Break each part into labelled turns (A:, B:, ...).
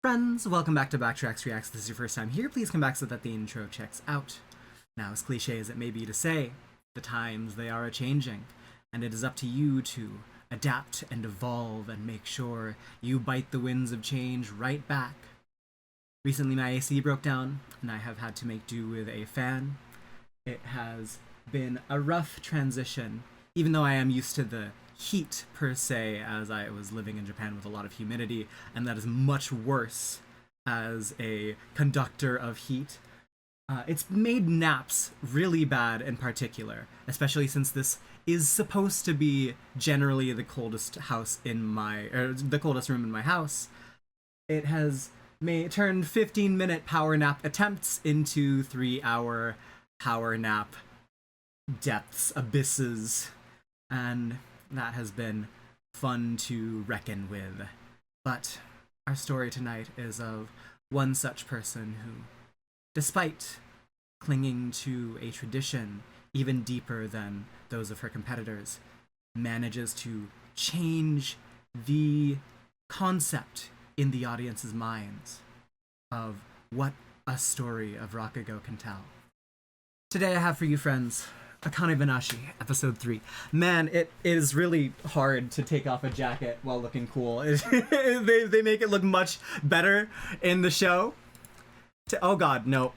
A: Friends, welcome back to Backtracks Reacts. If this is your first time here, please come back so that the intro checks out. Now, as cliche as it may be to say, the times they are a-changing, and it is up to you to adapt and evolve and make sure you bite the winds of change right back. Recently my AC broke down, and I have had to make do with a fan. It has been a rough transition, even though I am used to the heat per se, as I was living in Japan with a lot of humidity, and that is much worse as a conductor of heat. It's made naps really bad in particular, especially since this is supposed to be generally the coldest the coldest room in my house. It has turned 15-minute power nap attempts into 3-hour power nap depths, abysses, and that has been fun to reckon with. But our story tonight is of one such person who, despite clinging to a tradition even deeper than those of her competitors, manages to change the concept in the audience's minds of what a story of Rakugo can tell. Today I have for you, friends, Akane-banashi, episode 3. Man, it is really hard to take off a jacket while looking cool. They make it look much better in the show. Oh god, no.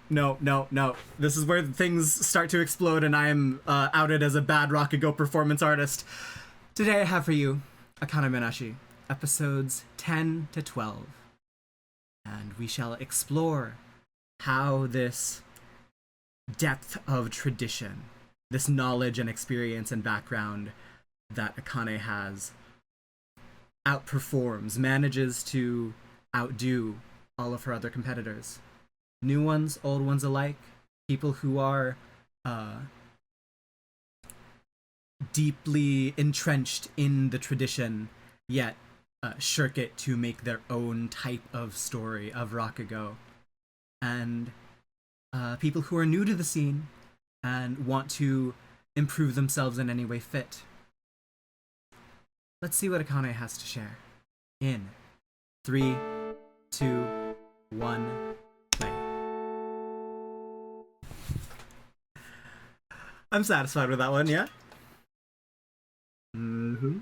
A: This is where things start to explode and I am outed as a bad Rakugo performance artist. Today I have for you Akane-banashi, episodes 10 to 12. And we shall explore how this depth of tradition, this knowledge and experience and background that Akane has, manages to outdo all of her other competitors. New ones, old ones alike, people who are deeply entrenched in the tradition, yet shirk it to make their own type of story of Rakugo. And people who are new to the scene and want to improve themselves in any way fit. Let's see what Akane has to share. In 3, 2, 1, play. I'm satisfied with that one, yeah? Mm-hmm.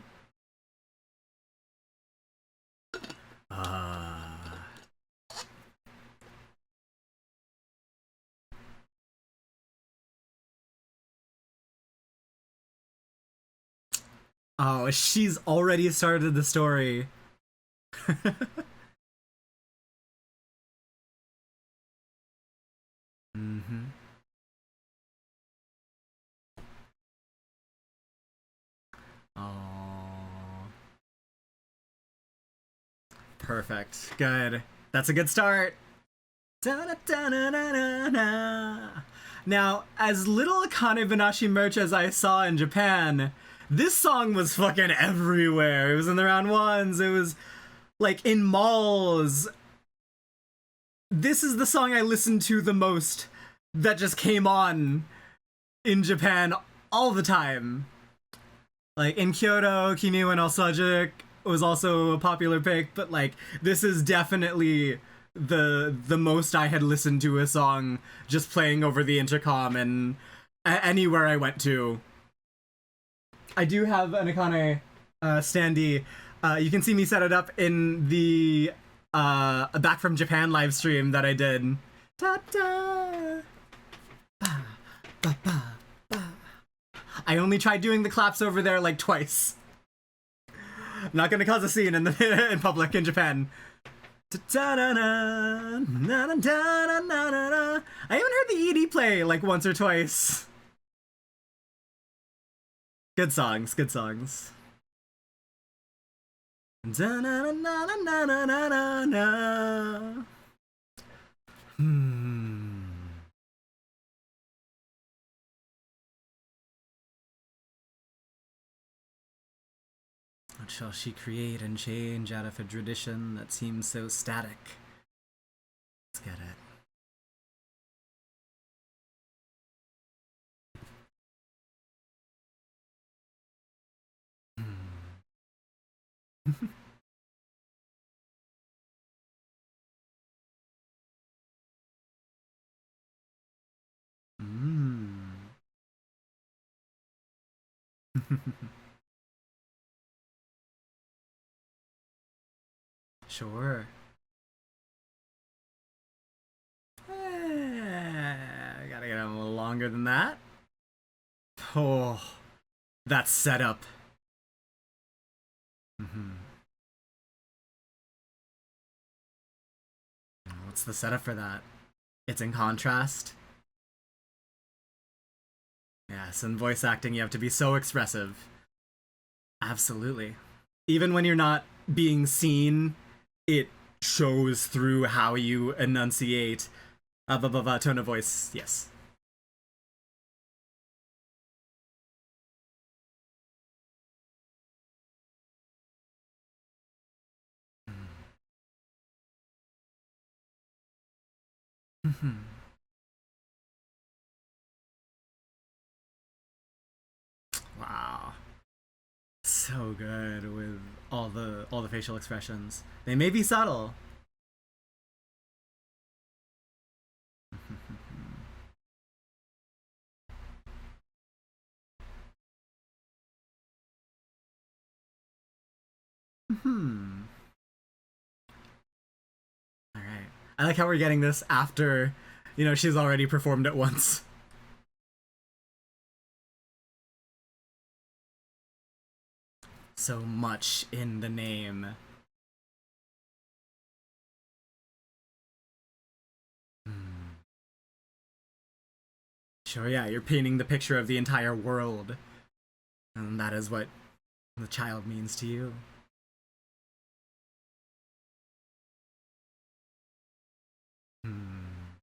A: Oh, she's already started the story. Mm-hmm. Oh. Perfect. Good. That's a good start. Now, as little Akane-banashi merch as I saw in Japan, this song was fucking everywhere. It was in the round ones. It was like in malls. This is the song I listened to the most that just came on in Japan all the time. Like in Kyoto, Kimi wa no Sojuk was also a popular pick, but like this is definitely the most I had listened to a song just playing over the intercom and anywhere I went to. I do have an Akane standee. You can see me set it up in the Back from Japan live stream that I did. Ta-da! Ba, ba, ba, ba. I only tried doing the claps over there like twice. Not gonna cause a scene in in public in Japan. I even heard the ED play like once or twice. Good songs, good songs. What shall she create and change out of a tradition that seems so static? Let's get it. Sure. Gotta get him a little longer than that. Oh, that setup. Mm-hmm. What's the setup for that? It's in contrast. Yes, in voice acting, you have to be so expressive. Absolutely. Even when you're not being seen, it shows through how you enunciate tone of voice. Yes. Wow. So good with all the facial expressions. They may be subtle. Hmm. All right. I like how we're getting this after, she's already performed it once. So much in the name. Hmm. Sure, yeah, you're painting the picture of the entire world. And that is what the child means to you. Hmm.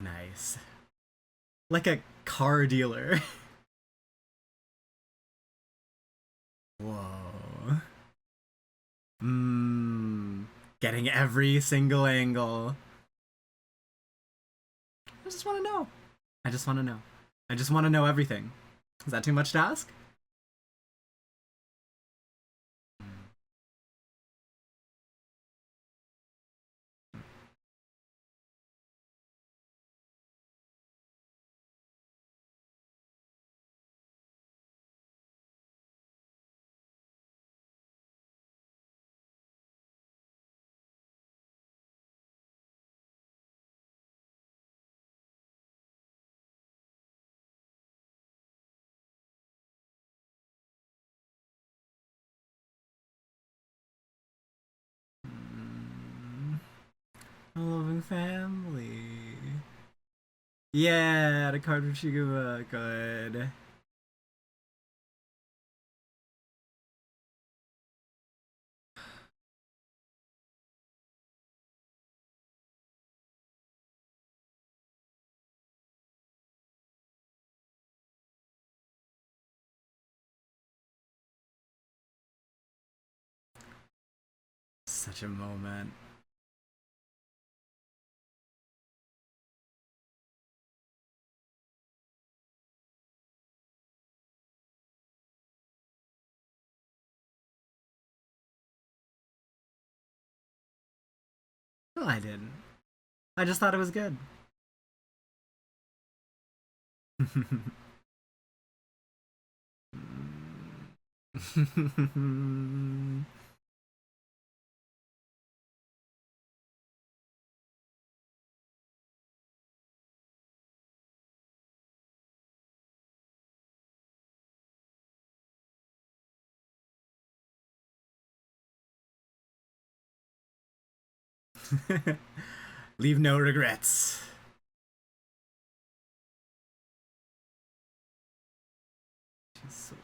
A: Nice. Like a car dealer. Whoa. Mmm. Getting every single angle. I just want to know. I just want to know. I just want to know everything. Is that too much to ask? Mm, a loving family. Yeah, the card from Shiguma. Good. Such a moment. No, I didn't. I just thought it was good. Leave no regrets. She's so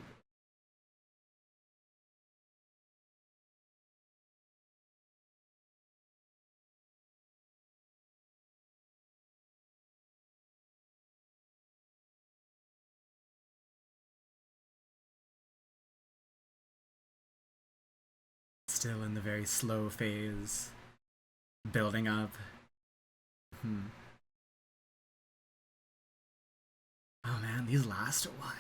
A: still in the very slow phase, building up. Hmm. Oh man, these last a while.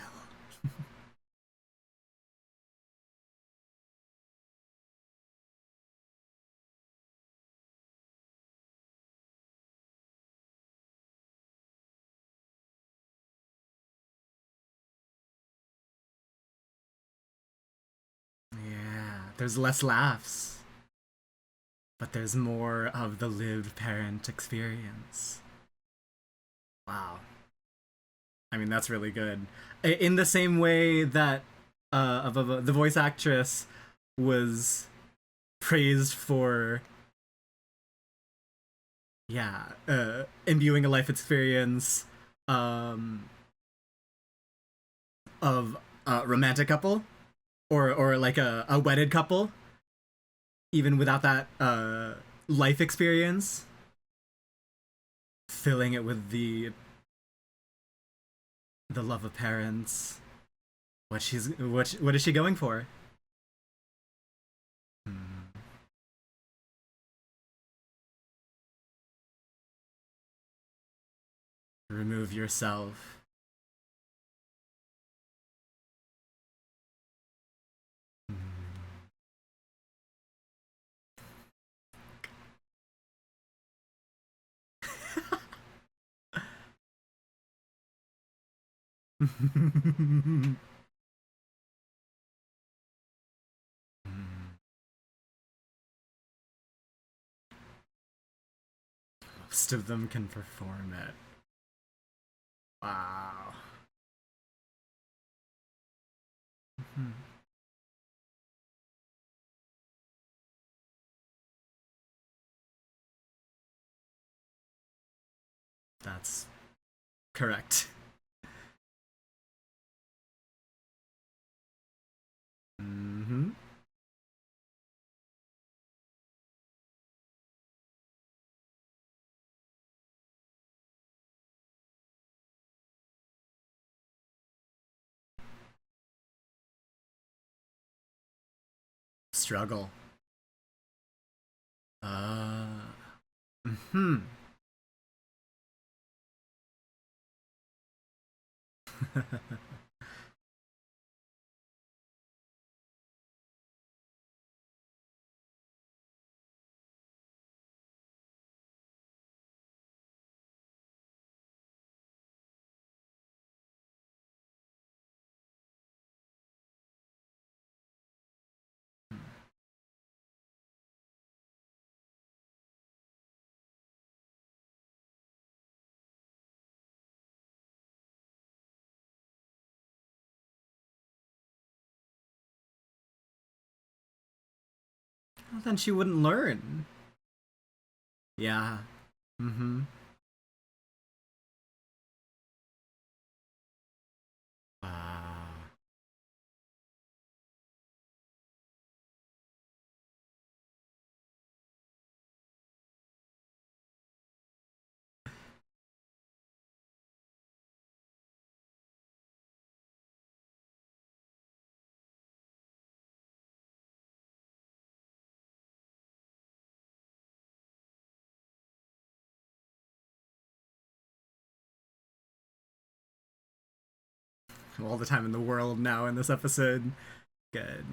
A: Yeah, there's less laughs, but there's more of the lived parent experience. Wow. I mean, that's really good. In the same way that the voice actress was praised for, yeah, imbuing a life experience um, of a romantic couple or like a wedded couple, even without that life experience, filling it with the love of parents. What is she going for? Hmm. Remove yourself. Most of them can perform it. Wow. Hmm. That's correct. Hmm. Struggle. Uh. Hmm. Well, then she wouldn't learn. Yeah. Mm-hmm. Wow. All the time in the world now in this episode. Good.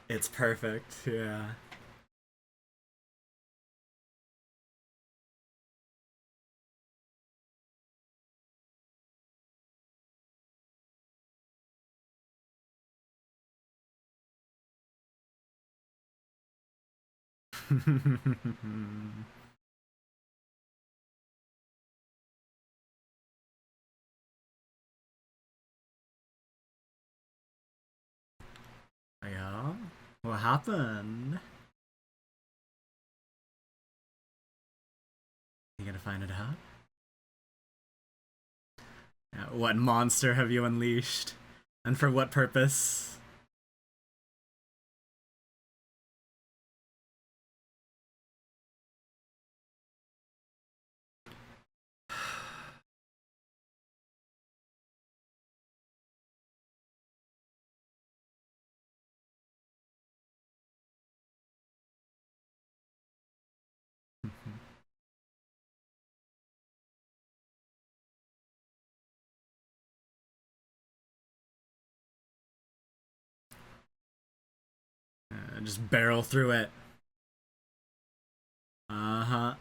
A: It's perfect. Yeah. What happened? You gonna find it out? What monster have you unleashed? And for what purpose? Just barrel through it. Uh-huh.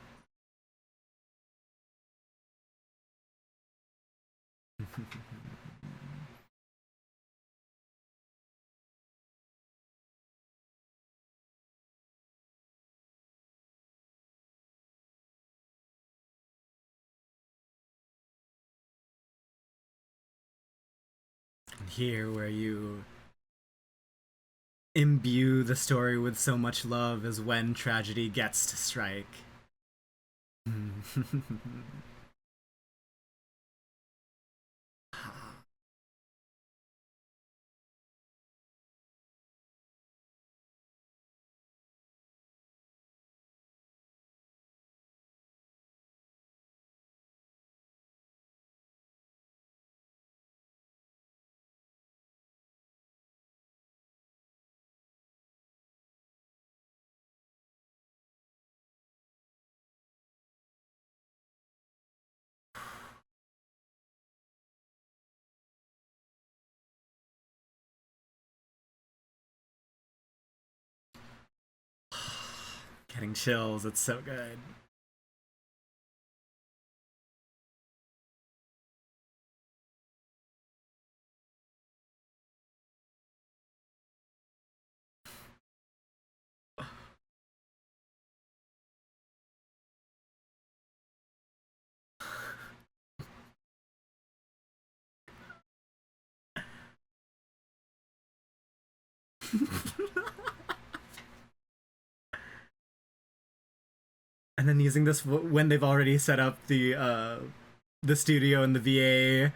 A: Here, where you imbue the story with so much love, is when tragedy gets to strike. Getting chills, it's so good. And then using this when they've already set up the studio and the VA.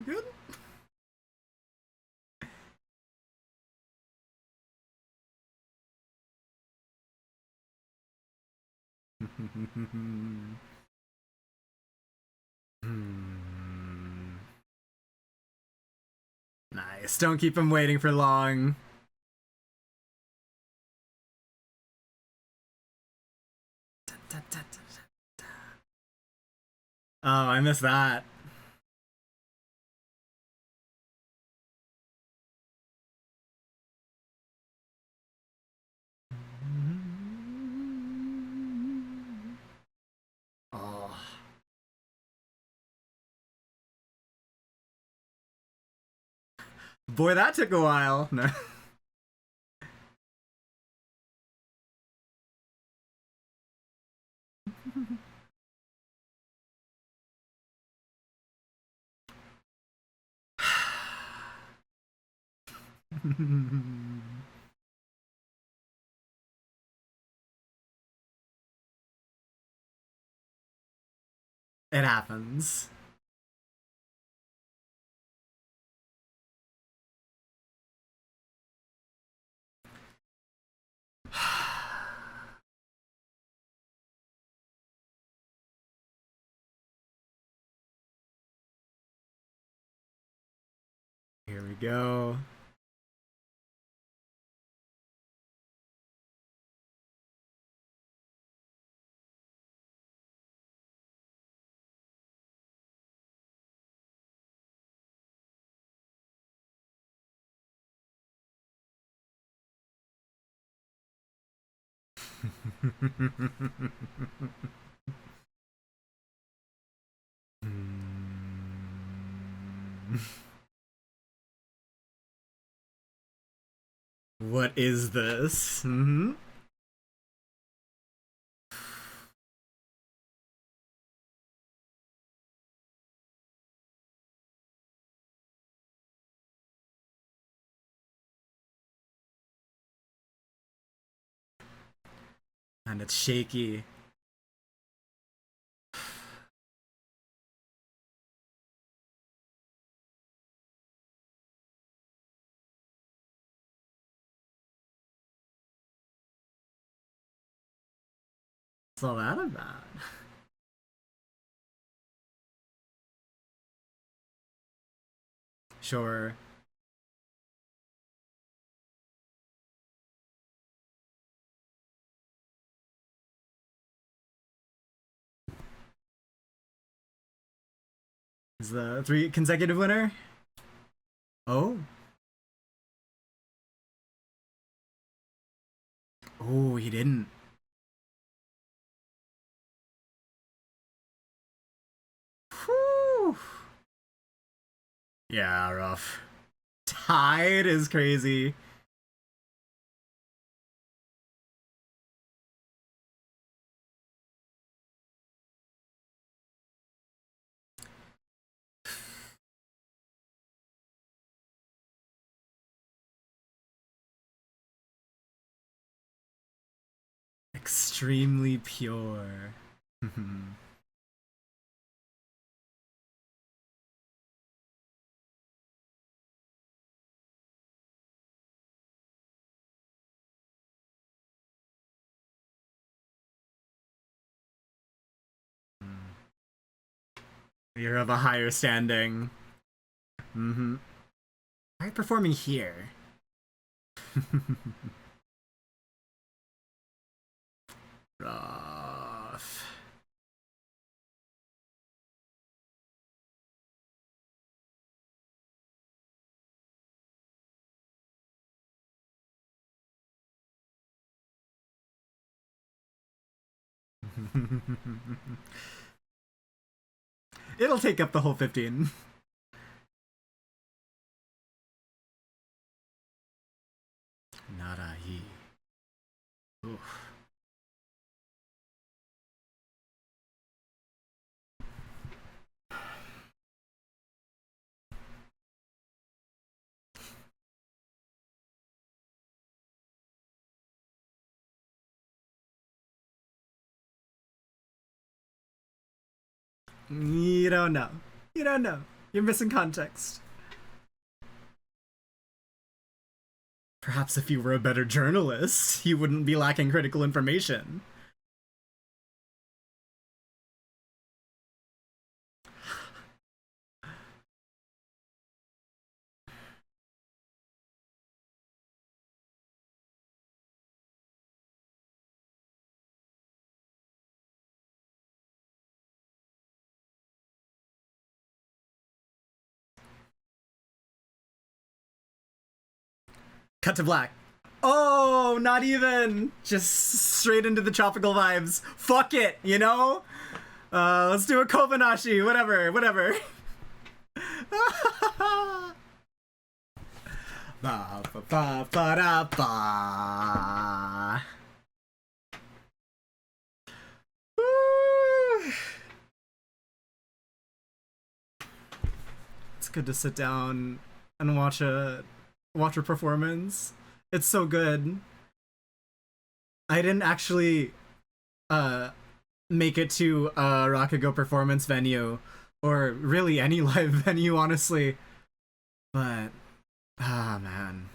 A: Good. Nice. Don't keep him waiting for long. Oh, I missed that. Oh. Boy, that took a while. No. It happens. go. What is this? Mm-hmm. And it's shaky. What's all that about? Sure. Is the 3 consecutive winner? Oh. Oh, he didn't. Whew. Yeah, rough. Tied is crazy. Extremely pure. You're of a higher standing. Mm-hmm. Why are you performing here? Rough. It'll take up the whole 15. Narahi. Oof. You don't know. You don't know. You're missing context. Perhaps if you were a better journalist, you wouldn't be lacking critical information. Cut to black. Oh, not even. Just straight into the tropical vibes. Fuck it, you know? Let's do a Akane-banashi, whatever, whatever. Ba ba ba ba da ba. It's good to sit down and watch a performance. It's so good. I didn't actually uh make it to a Rakugo performance venue or really any live venue, honestly. But ah, man.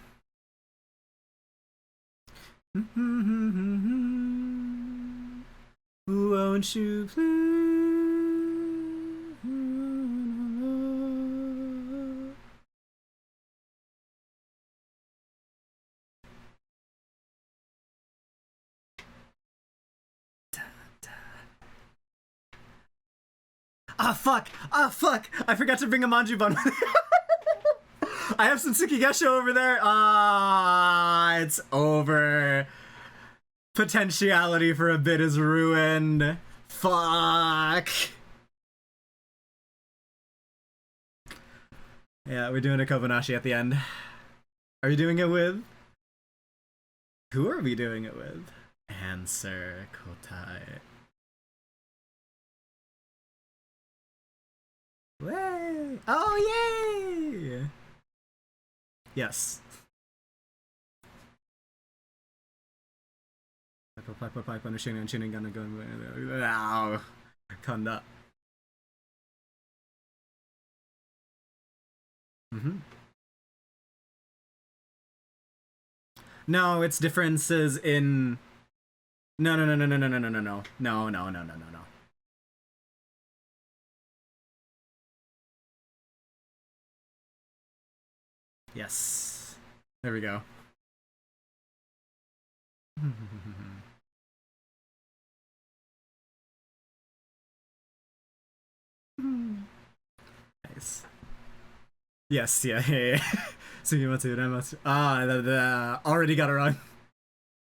A: Won't you please? Ah, fuck! Ah, fuck! I forgot to bring a manju bun. I have some sukigesho over there. Ah, it's over. Potentiality for a bit is ruined. Fuck. Yeah, we're doing a Akane-banashi at the end. Are you doing it with? Who are we doing it with? Answer, kotae. Way! Oh, yay! Yes. Ow. Kanda. No, it's differences in. No. Yes. There we go. Nice. Yes, yeah. Sugimatsu, Renmatsu. Ah, the already got it wrong.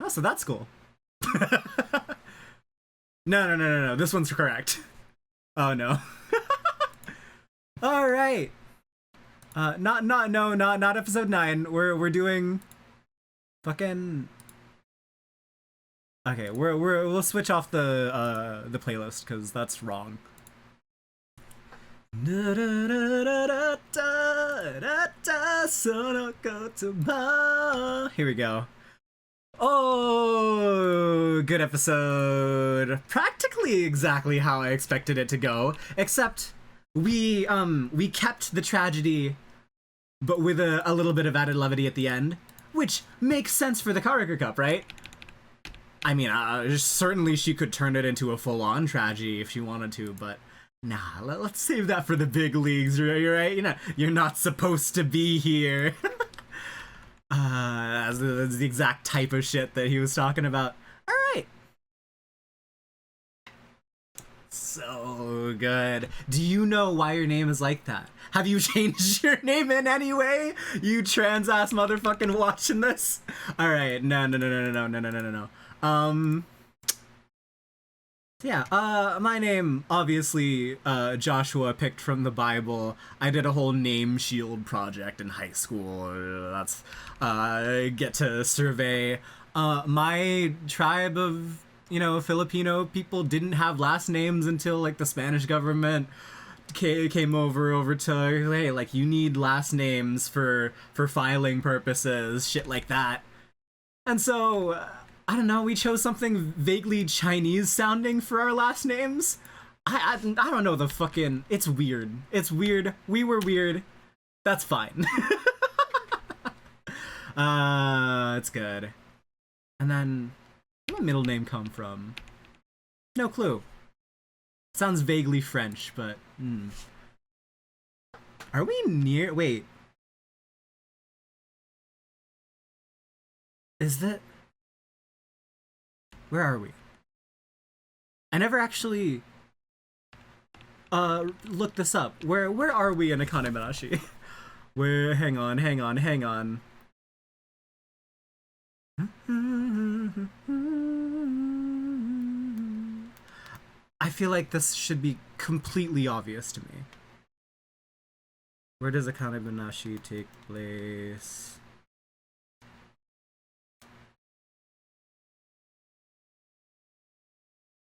A: Oh, so that's cool. No. This one's correct. Oh no. All right. Not episode 9. We're doing fucking. Okay, we'll switch off the playlist because that's wrong. Here we go. Oh, good episode. Practically exactly how I expected it to go, except we kept the tragedy, but with a little bit of added levity at the end, which makes sense for the Karaka Cup, right? I mean, certainly she could turn it into a full-on tragedy if she wanted to, but nah, let's save that for the big leagues, right? You're not supposed to be here. That's the exact type of shit that he was talking about. All right. So good. Do you know why your name is like that? Have you changed your name in any way? You trans ass motherfucking watching this? All right. No. Yeah, my name, obviously, Joshua, picked from the Bible. I did a whole name shield project in high school. That's, get to survey. My tribe of, Filipino people didn't have last names until, like, the Spanish government came over to, hey, like, you need last names for filing purposes, shit like that. And so, I don't know, we chose something vaguely Chinese sounding for our last names. I don't know the fucking... It's weird. It's weird. We were weird. That's fine. It's good. And then, where did my middle name come from? No clue. Sounds vaguely French, but... Are we near... Wait. Is that... Where are we? I never actually looked this up. Where are we in Akane-banashi? Where hang on. I feel like this should be completely obvious to me. Where does Akane-banashi take place?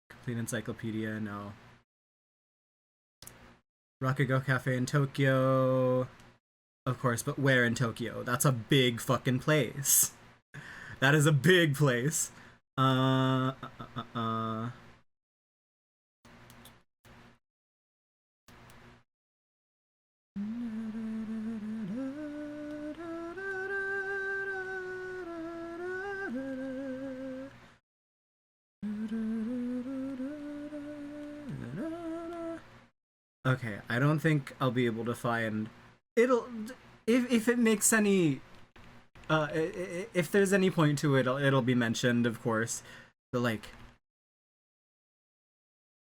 A: Complete encyclopedia, no. Rakugo Cafe in Tokyo. Of course, but where in Tokyo? That's a big fucking place. That is a big place. Okay, I don't think I'll be able to find... If it makes any... if there's any point to it, it'll be mentioned, of course. But, like...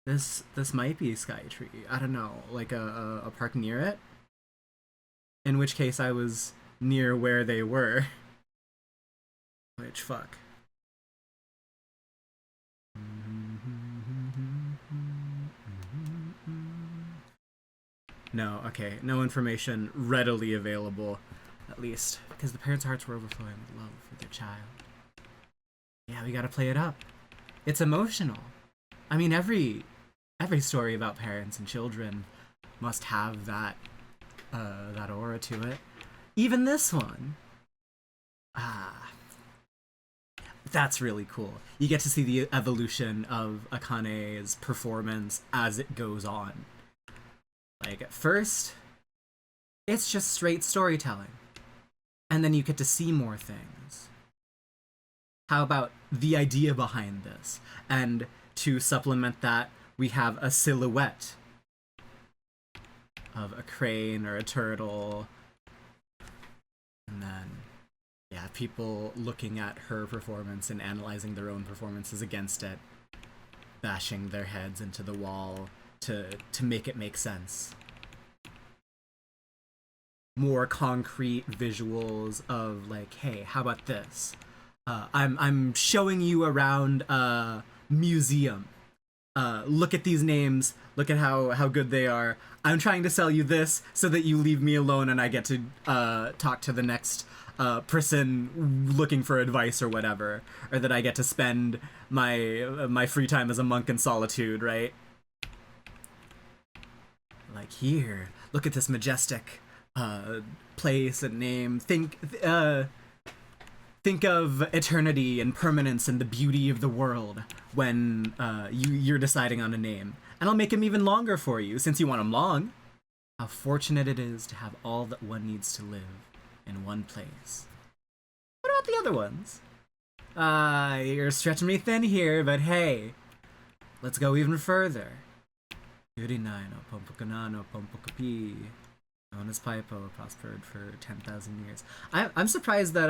A: This might be Skytree. I don't know, like a park near it. In which case I was near where they were. Which fuck. No, okay, no information readily available, at least, because the parents' hearts were overflowing with love for their child. Yeah, we gotta play it up. It's emotional. I mean, every story about parents and children must have that that aura to it. Even this one. Ah, that's really cool. You get to see the evolution of Akane's performance as it goes on. Like, at first, it's just straight storytelling. And then you get to see more things. How about the idea behind this? And to supplement that, we have a silhouette of a crane or a turtle. And then, yeah, people looking at her performance and analyzing their own performances against it, bashing their heads into the wall to make it make sense. More concrete visuals of like, hey, how about this? I'm showing you around a museum. Look at these names. Look at how good they are. I'm trying to sell you this so that you leave me alone and I get to talk to the next person looking for advice or whatever, or that I get to spend my free time as a monk in solitude, right? Like, here, look at this majestic place and name. Think of eternity and permanence and the beauty of the world when you're deciding on a name. And I'll make him even longer for you, since you want him long. How fortunate it is to have all that one needs to live in one place. What about the other ones? You're stretching me thin here, but hey, let's go even further. Yurinai no Pompokana no Pompokapi. Known as Paipo, prospered for 10,000 years. I'm surprised that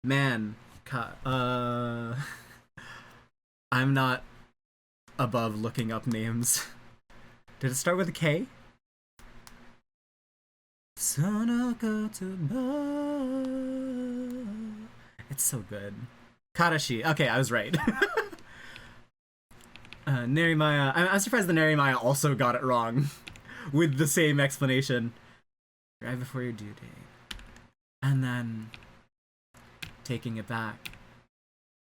A: man, I'm not above looking up names. Did it start with a K? It's so good. Karashi. Okay, I was right. Nerimaya. I'm surprised the Nerimaya also got it wrong. With the same explanation. Right before your due date. And then taking it back.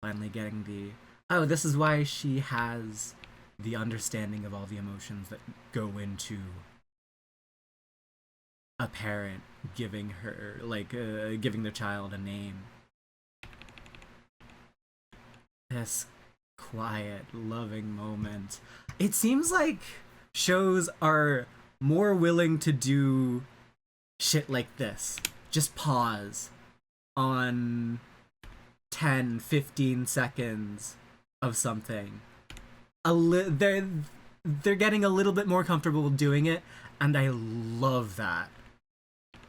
A: Finally getting the, oh, this is why she has the understanding of all the emotions that go into a parent giving her, like, giving their child a name. This quiet, loving moment. It seems like shows are more willing to do shit like this. Just pause on 10, 15 seconds of something. They're getting a little bit more comfortable doing it, and I love that.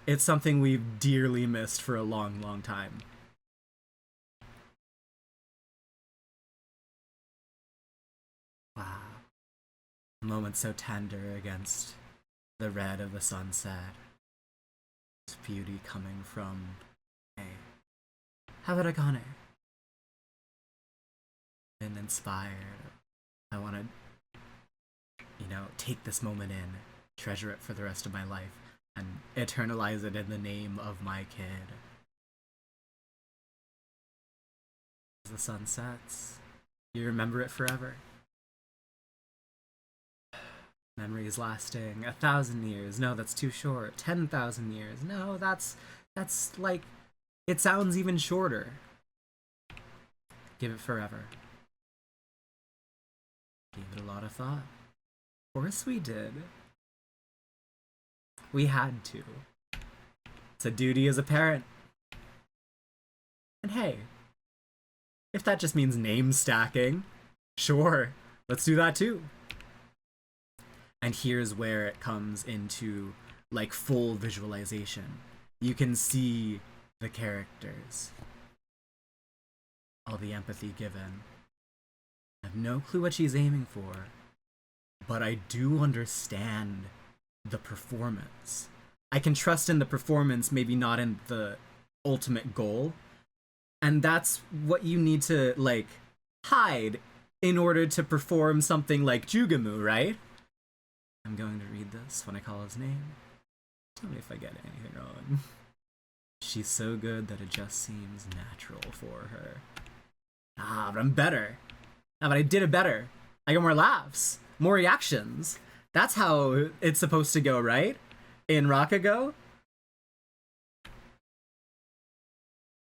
A: It's something we've dearly missed for a long, long time. Wow. A moment so tender against the red of the sunset. This beauty coming from, hey, how about Akane? Been inspired. I want to, take this moment in, treasure it for the rest of my life, and eternalize it in the name of my kid. As the sun sets, you remember it forever. Memories lasting 1,000 years. No, that's too short. 10,000 years. No, that's like, it sounds even shorter. Give it forever. Gave it a lot of thought. Of course we did. We had to. It's a duty as a parent. And hey, if that just means name stacking, sure, let's do that too. And here's where it comes into, like, full visualization. You can see the characters. All the empathy given. I have no clue what she's aiming for, but I do understand the performance. I can trust in the performance, maybe not in the ultimate goal. And that's what you need to, like, hide in order to perform something like Jugamu, right? I'm going to read this when I call his name. Tell me if I get anything wrong. She's so good that it just seems natural for her. Ah, but I'm better. Ah, but I did it better. I got more laughs, more reactions. That's how it's supposed to go, right? In Rakugo?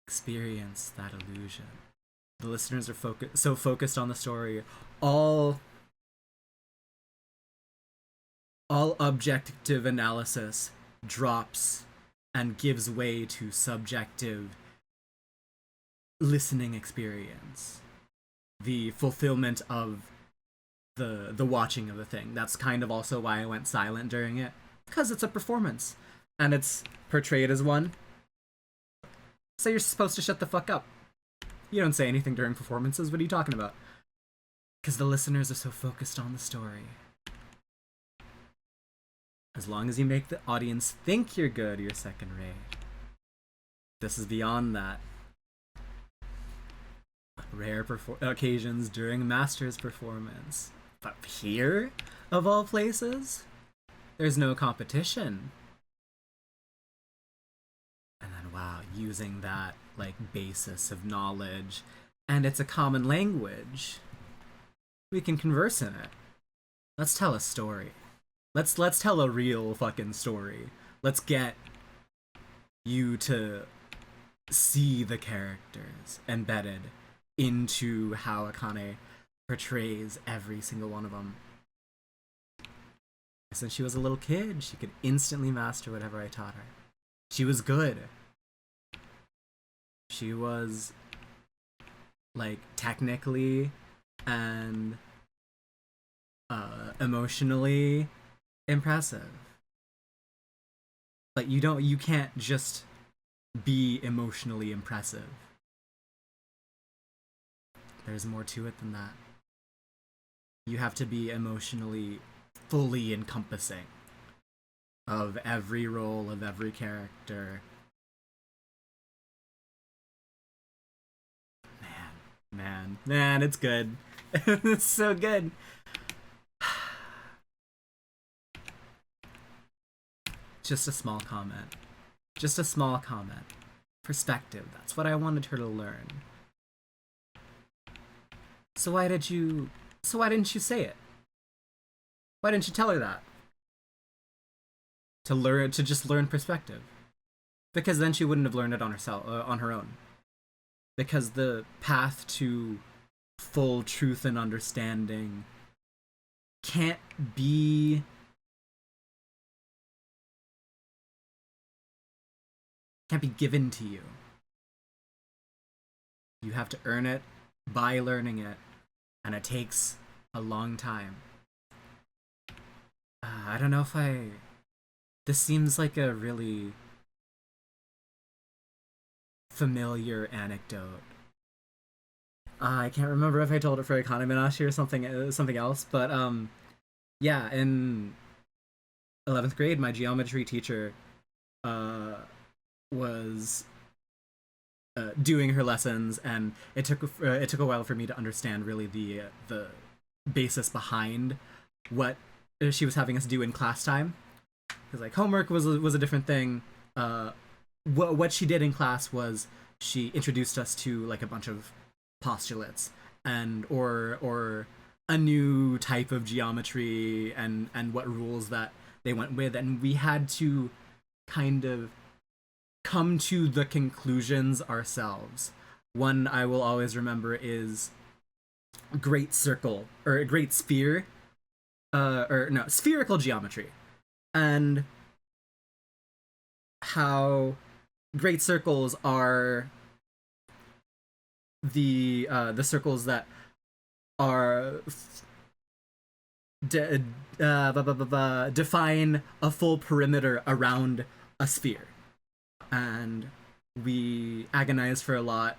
A: Experience that illusion. The listeners are so focused on the story. All objective analysis drops and gives way to subjective listening experience. The fulfillment of the watching of the thing. That's kind of also why I went silent during it. Because it's a performance. And it's portrayed as one. So you're supposed to shut the fuck up. You don't say anything during performances. What are you talking about? Because the listeners are so focused on the story. As long as you make the audience think you're good, you're second rate. This is beyond that. Rare occasions during Master's performance. But here, of all places, there's no competition. And then, wow, using that, like, basis of knowledge, and it's a common language. We can converse in it. Let's tell a story. Let's tell a real fucking story. Let's get you to see the characters embedded into how Akane portrays every single one of them. Since she was a little kid, she could instantly master whatever I taught her. She was good. She was, like, technically and emotionally impressive. Like, you can't just be emotionally impressive. There's more to it than that. You have to be emotionally fully encompassing of every role, of every character. Man, it's good. It's so good. Just a small comment. Just a small comment. Perspective. That's what I wanted her to learn. So why didn't you say it? Why didn't you tell her that? To just learn perspective. Because then she wouldn't have learned it on herself, on her own. Because the path to full truth and understanding can't be given to you. You have to earn it by learning it, and it takes a long time. I don't know if this seems like a really familiar anecdote. I can't remember if I told it for Akane-banashi or something else, but yeah, in 11th grade, my geometry teacher was doing her lessons, and it took a while for me to understand really the basis behind what she was having us do in class time. Because, like, homework was a different thing. What she did in class was she introduced us to, like, a bunch of postulates and or a new type of geometry and what rules that they went with, and we had to kind of come to the conclusions ourselves. One I will always remember is great circle, or a great sphere, spherical geometry, and how great circles are the circles that are define a full perimeter around a sphere. And we agonized for a lot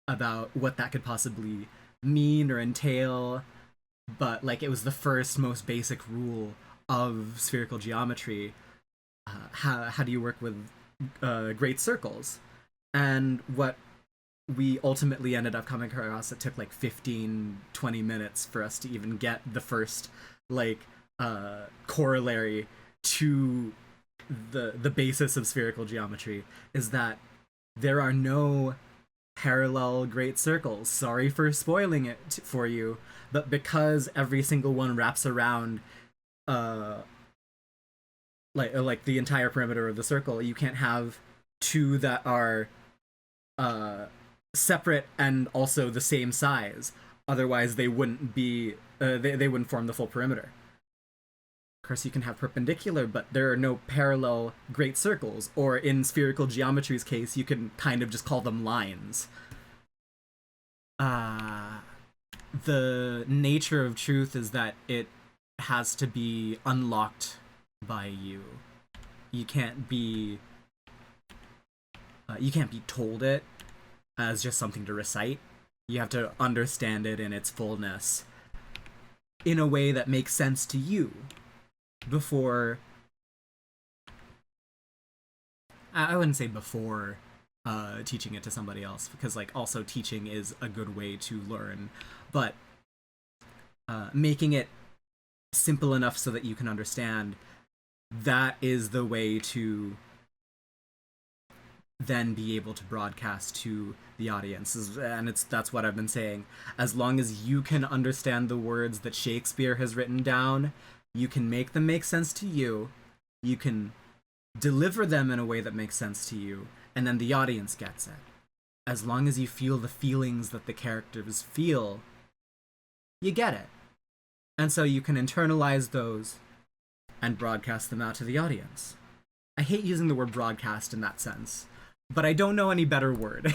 A: about what that could possibly mean or entail, but like it was the first most basic rule of spherical geometry. How do you work with great circles? And what we ultimately ended up coming across, it took like 15-20 minutes for us to even get the first like corollary to the basis of spherical geometry, is that there are no parallel great circles. Sorry for spoiling it for you, but because every single one wraps around uh like the entire perimeter of the circle, you can't have two that are uh separate and also the same size. Otherwise they wouldn't be they wouldn't form the full perimeter. Of course, you can have perpendicular, but there are no parallel great circles, or in spherical geometry's case, you can kind of just call them lines. Uh, the nature of truth is that it has to be unlocked by you. You can't be told it as just something to recite. You have to understand it in its fullness in a way that makes sense to you before. I wouldn't say before teaching it to somebody else, because like also teaching is a good way to learn, but making it simple enough so that you can understand, that is the way to then be able to broadcast to the audience. And that's what I've been saying. As long as you can understand the words that Shakespeare has written down, you can make them make sense to you, you can deliver them in a way that makes sense to you, and then the audience gets it. As long as you feel the feelings that the characters feel, you get it. And so you can internalize those and broadcast them out to the audience. I hate using the word broadcast in that sense, but I don't know any better word.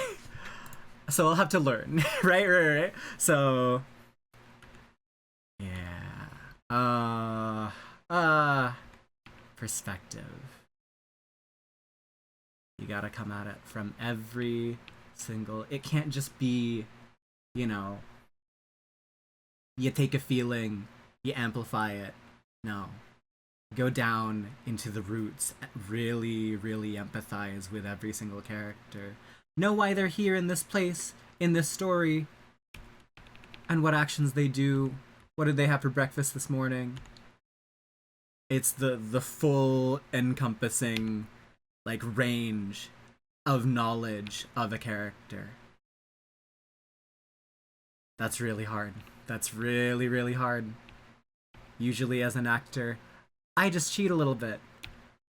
A: So I'll have to learn. right. So yeah. Perspective. You gotta come at it from every single. It can't just be, you take a feeling, you amplify it. No. Go down into the roots. Really, really empathize with every single character. Know why they're here in this place, in this story, and what actions they do. What did they have for breakfast this morning? It's the full encompassing like range of knowledge of a character. That's really hard. That's really, really hard. Usually as an actor, I just cheat a little bit.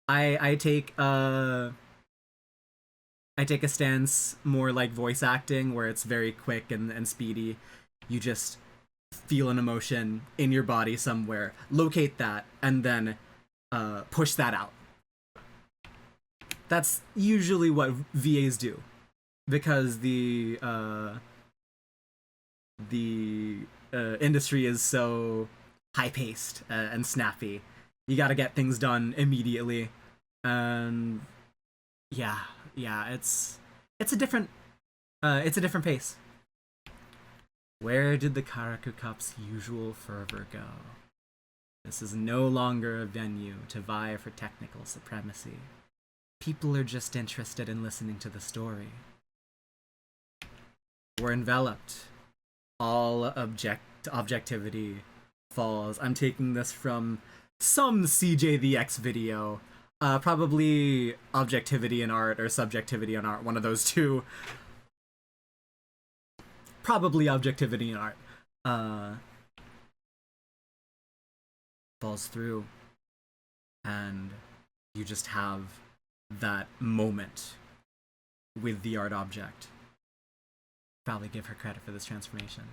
A: I take a stance more like voice acting, where it's very quick and speedy. You just feel an emotion in your body somewhere, locate that, and then push that out. That's usually what VAs do, because the industry is so high-paced and snappy. You gotta get things done immediately, and yeah, it's a different pace. Where did the Karaku Cup's usual fervor go? This is no longer a venue to vie for technical supremacy. People are just interested in listening to the story. We're enveloped. All objectivity falls. I'm taking this from some CJ the X video. Probably objectivity in art or subjectivity in art. One of those two. Probably objectivity in art. Falls through. And you just have that moment with the art object. Probably give her credit for this transformation.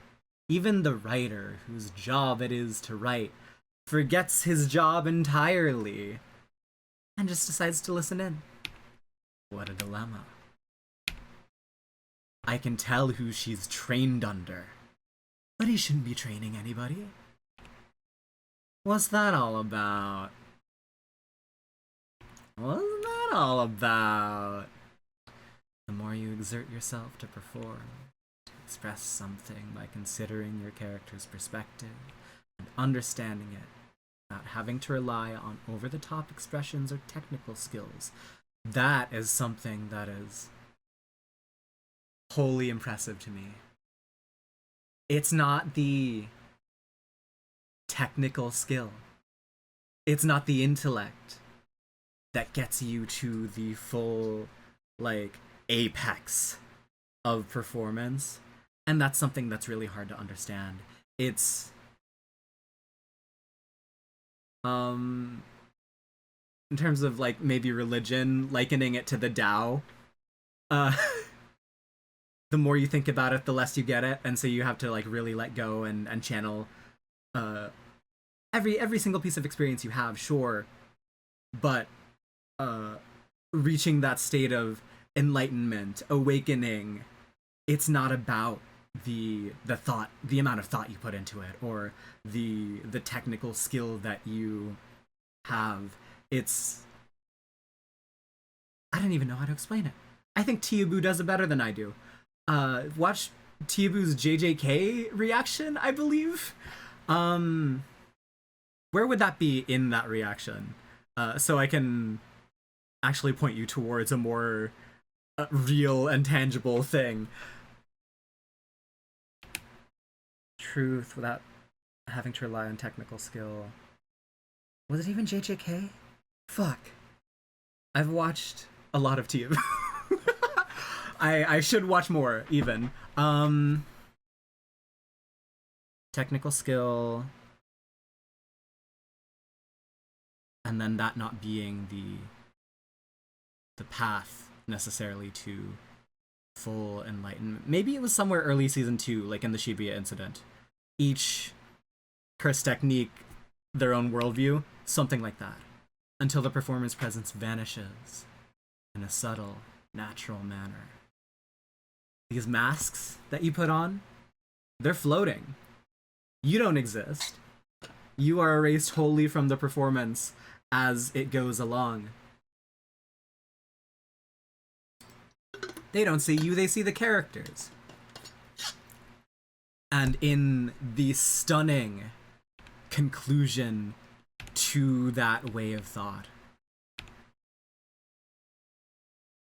A: Even the writer, whose job it is to write, forgets his job entirely and just decides to listen in. What a dilemma. I can tell who she's trained under, but he shouldn't be training anybody. What's that all about? What's that all about? The more you exert yourself to perform, express something by considering your character's perspective and understanding it, without having to rely on over-the-top expressions or technical skills. That is something that is wholly impressive to me. It's not the technical skill. It's not the intellect that gets you to the full, like, apex of performance. And that's something that's really hard to understand. It's in terms of, like, maybe religion, likening it to the Tao, the more you think about it, the less you get it, and so you have to, like, really let go and channel every single piece of experience you have, sure, but reaching that state of enlightenment, awakening, it's not about the thought, the amount of thought you put into it, or the technical skill that you have. It's, I don't even know how to explain it. I think Tiabu does it better than I do. Watch Tiabu's JJK reaction, I believe. Where would that be in that reaction? So I can actually point you towards a more real and tangible thing. Truth without having to rely on technical skill. Was it even JJK? Fuck. I've watched a lot of Tiabu. I should watch more, even. Technical skill. And then that not being the path necessarily to full enlightenment. Maybe it was somewhere early season 2, like in the Shibuya incident. Each curse technique, their own worldview, something like that. Until the performer's presence vanishes in a subtle, natural manner. These masks that you put on, they're floating. You don't exist. You are erased wholly from the performance as it goes along. They don't see you, they see the characters. And in the stunning conclusion to that way of thought,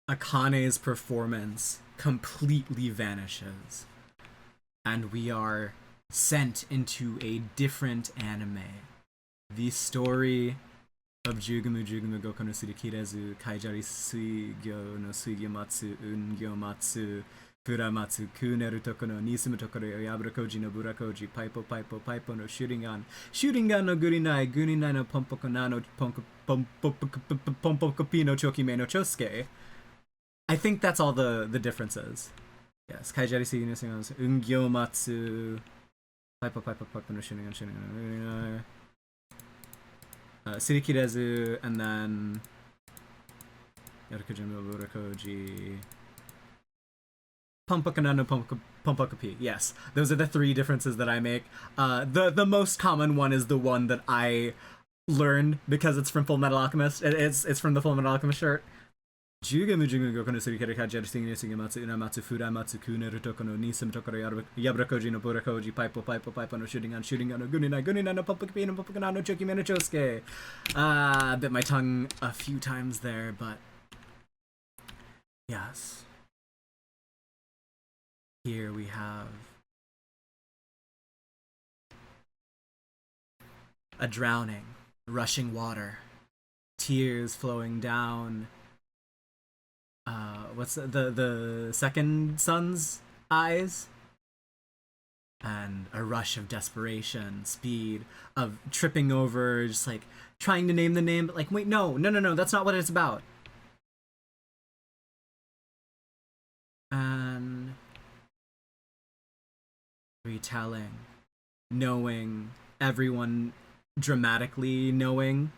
A: Akane's performance completely vanishes, and we are sent into a different anime. The story of Jugumu Jugumu Goku no Surikirezu, Kaijari Suigyo no Suigyomatsu, Ungyomatsu, Furamatsu, Kuneru Toko no Nisumu Tokoro, Yaburakoji no Burakoji, Paipo Paipo Paipo no Shuringan, Shuringan no Gurinai, Gurinai no Pompoko Nano, Pompokopi no Chokime no Chosuke. I think that's all the differences. Yes, Kaijari Suigyo no Suigyomatsu, Ungyomatsu, Paipo Paipo Paipo no Shuringan, Shuringan no Gurinai. Surikirezu, and then Yarakuji no Burakoji, Pompokana no Pompokopi. Yes, those are the three differences that I make. The most common one is the one that I learned because it's from Full Metal Alchemist. It's from the Full Metal Alchemist shirt. Jugumu Jugumu Goku no Surikere Kaijari Suigyo no Suigyomatsu, Unamatsu, Furamatsu, Kuneru Toko no Nisumu Tokoro, Yaburakoji no Burakoji, Paipo Paipo Paipo no Shuringan no Guninai, Guninai no Pompokopi no Pompokana no Chokime no Chosuke. Bit my tongue a few times there, but yes. Here we have a drowning, rushing water, tears flowing down. What's the second son's eyes? And a rush of desperation, speed, of tripping over, just like trying to name the name, but like, wait, no, that's not what it's about. And retelling, knowing, everyone dramatically knowing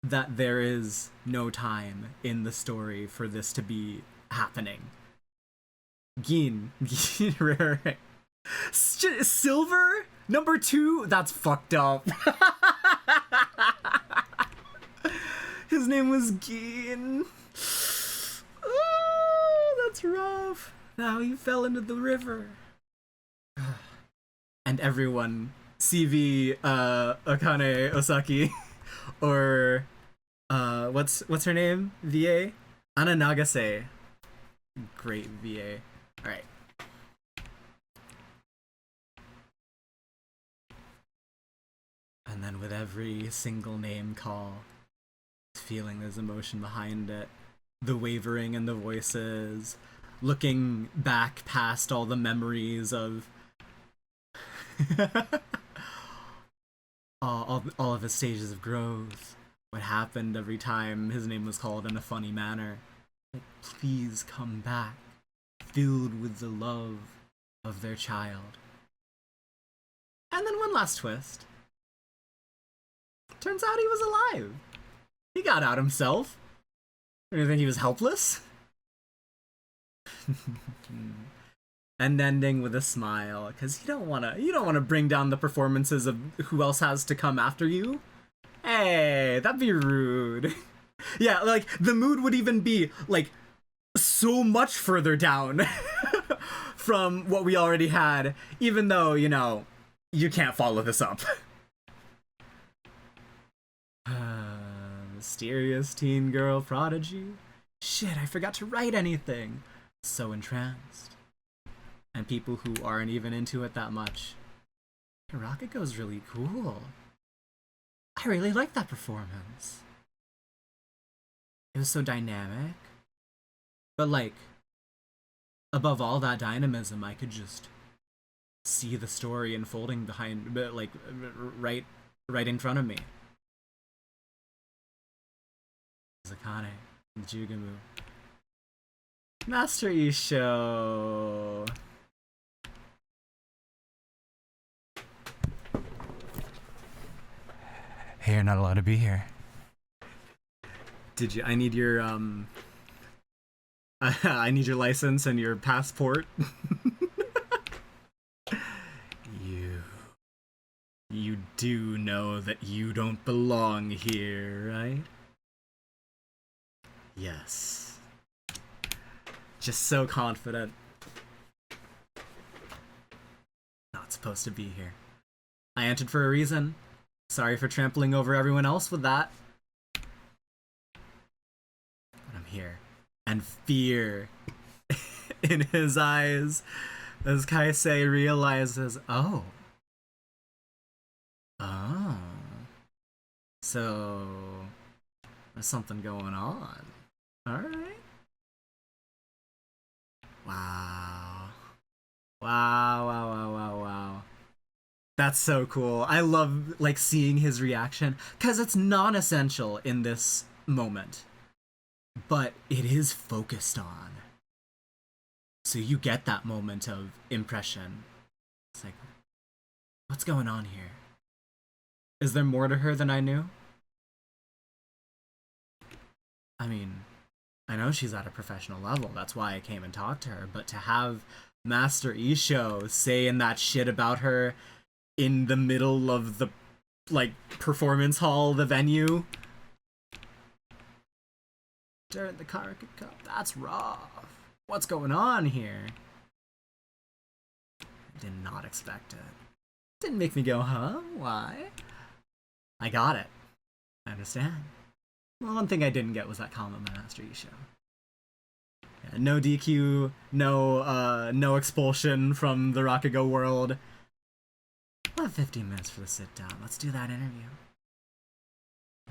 A: that there is no time in the story for this to be happening. Gin, Silver number 2. That's fucked up. His name was Gin. Oh, that's rough. Now he fell into the river. And everyone, CV Akane Osaki, or what's her name? VA? Anna Nagase. Great VA. Alright. And then with every single name call, feeling this emotion behind it, the wavering in the voices, looking back past all the memories of all of his stages of growth, what happened every time his name was called in a funny manner. Like, please come back, filled with the love of their child. And then one last twist. Turns out he was alive. He got out himself. Do you think he was helpless? And ending with a smile, because you don't wanna bring down the performances of who else has to come after you. Hey, that'd be rude. Yeah, like the mood would even be like so much further down from what we already had, even though, you know, you can't follow this up. Mysterious teen girl prodigy. Shit, I forgot to write anything. So entranced. And people who aren't even into it that much. Hirakugo's really cool. I really like that performance. It was so dynamic. But like, above all that dynamism, I could just see the story unfolding behind, like, right in front of me. Akane, Jugamu. Master Issho.
B: Hey, you're not allowed to be here.
A: Did you? I need your I need your license and your passport. You do know that you don't belong here, right? Yes. Just so confident. Not supposed to be here. I entered for a reason. Sorry for trampling over everyone else with that. But I'm here. And fear in his eyes as Kaisei realizes, oh. Oh. So, there's something going on. Alright. Wow. Wow. That's so cool. I love, like, seeing his reaction, because it's non-essential in this moment. But it is focused on. So you get that moment of impression. It's like, what's going on here? Is there more to her than I knew? I mean, I know she's at a professional level, that's why I came and talked to her, but to have Master Issho saying that shit about her in the middle of the, like, performance hall, the venue, during the Karaku Cup, that's rough. What's going on here? I did not expect it. Didn't make me go, huh? Why? I got it. I understand. Well, one thing I didn't get was that comment by Master Issho. Yeah, no DQ, no expulsion from the Rakugo world. We'll have 15 minutes for the sit down. Let's do that interview.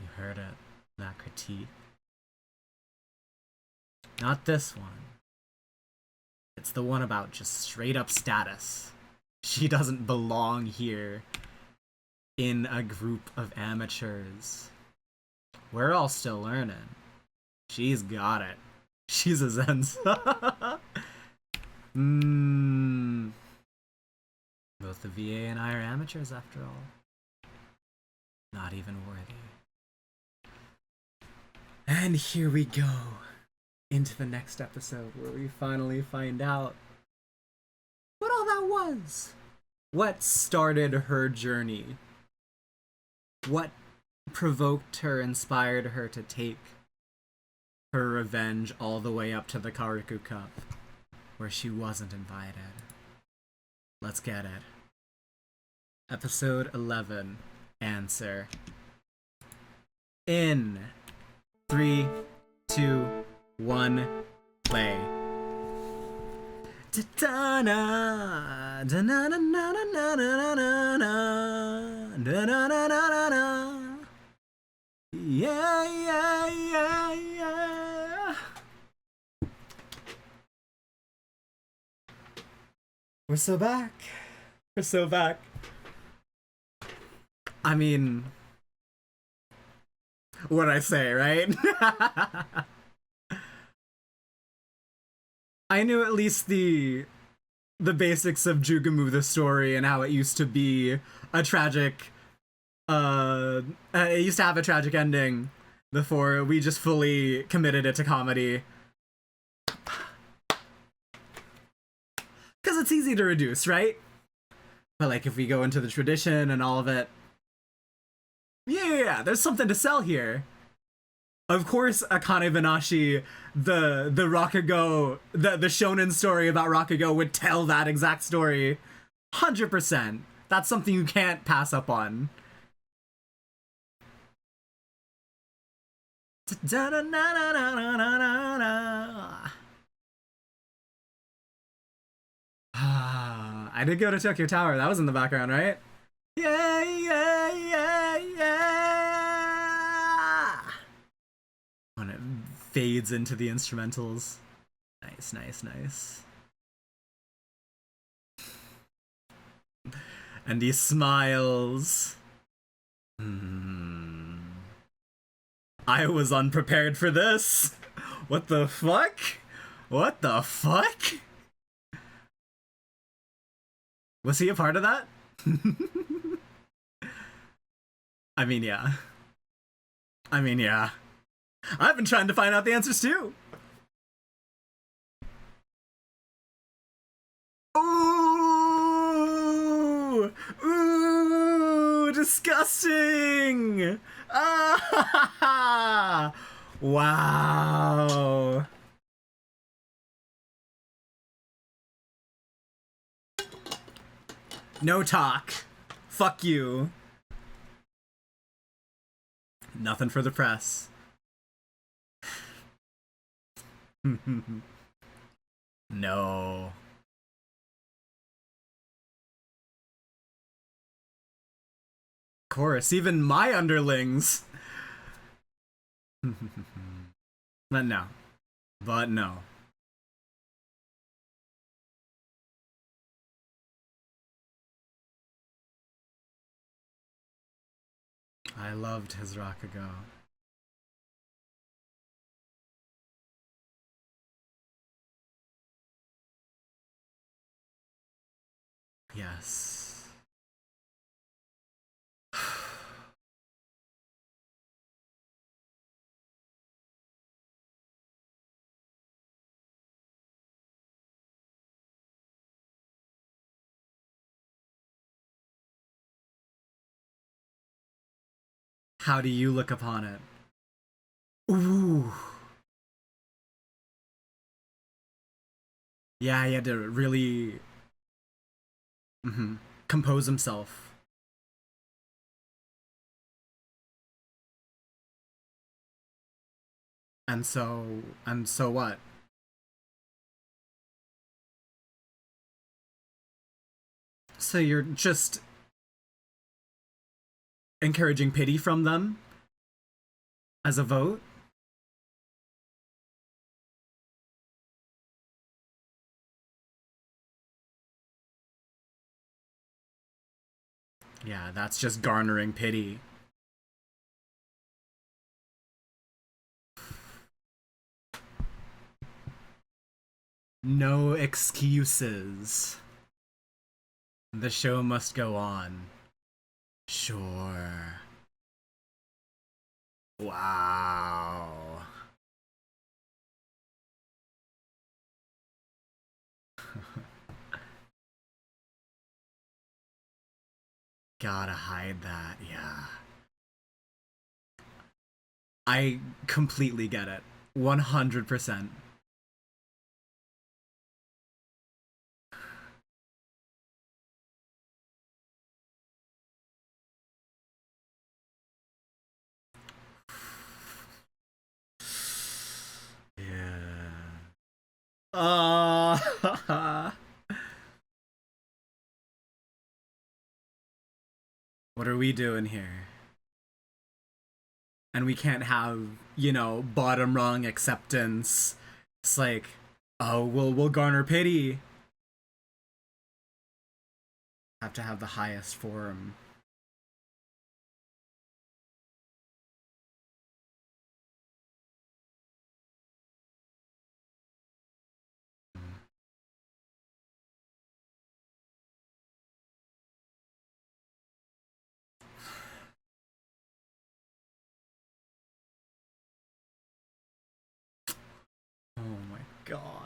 A: You heard it. That critique. Not this one. It's the one about just straight up status. She doesn't belong here in a group of amateurs. We're all still learning. She's got it. She's a zense. Both the VA and I are amateurs after all. Not even worthy. And here we go. Into the next episode where we finally find out what all that was. What started her journey? What provoked her, inspired her to take her revenge all the way up to the Karaku Cup, where she wasn't invited. Let's get it. Episode 11. Answer. In 3, 2, 1, play. Da-da-na, da-na-na-na-na-na-na-na, da-na-na-na-na-na. Yeah, yeah, yeah, yeah. We're so back. We're so back. I mean, what'd I say, right? I knew at least the basics of Jugamu, the story, and how it used to be a tragic it used to have a tragic ending before we just fully committed it to comedy. Because it's easy to reduce, right? But like if we go into the tradition and all of it, yeah, there's something to sell here. Of course, Akane-banashi, the Rakugo, the shonen story about Rakugo would tell that exact story. 100%. That's something you can't pass up on. I did go to Tokyo Tower. That was in the background, right? Yeah, yeah, yeah, yeah. When it fades into the instrumentals. Nice, nice, nice. And he smiles. I was unprepared for this. What the fuck? What the fuck? Was he a part of that? I mean, yeah. I've been trying to find out the answers too. Ooh! Ooh! Disgusting! Ah! Wow. No talk. Fuck you. Nothing for the press. No. Of course, even my underlings. But no. But no. I loved his Rakugo. Yes. How do you look upon it? Ooh. Yeah, he had to really compose himself. And so what? So you're just encouraging pity from them as a vote? Yeah, that's just garnering pity. No excuses. The show must go on. Sure. Wow. Gotta hide that, yeah. I completely get it. 100%. Uh, what are we doing here? And we can't have, bottom rung acceptance. It's like, oh, we'll garner pity. Have to have the highest form. Oh my god.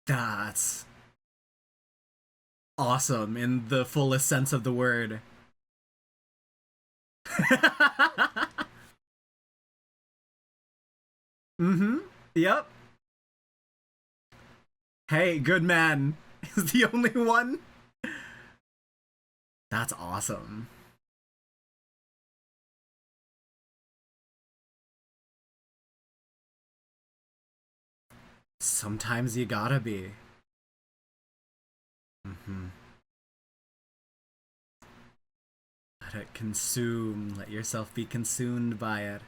A: That's awesome in the fullest sense of the word. Mm-hmm. Yep. Hey, good man is the only one. That's awesome. Sometimes you gotta be. Mm-hmm. Let it consume. Let yourself be consumed by it.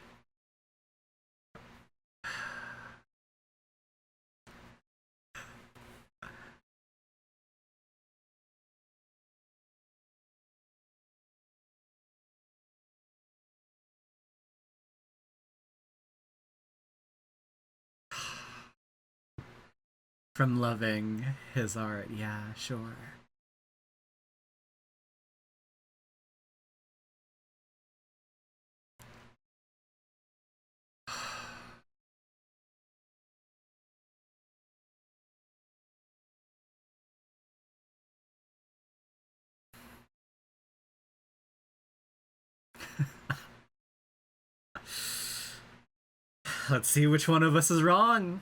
A: From loving his art, yeah, sure. Let's see which one of us is wrong.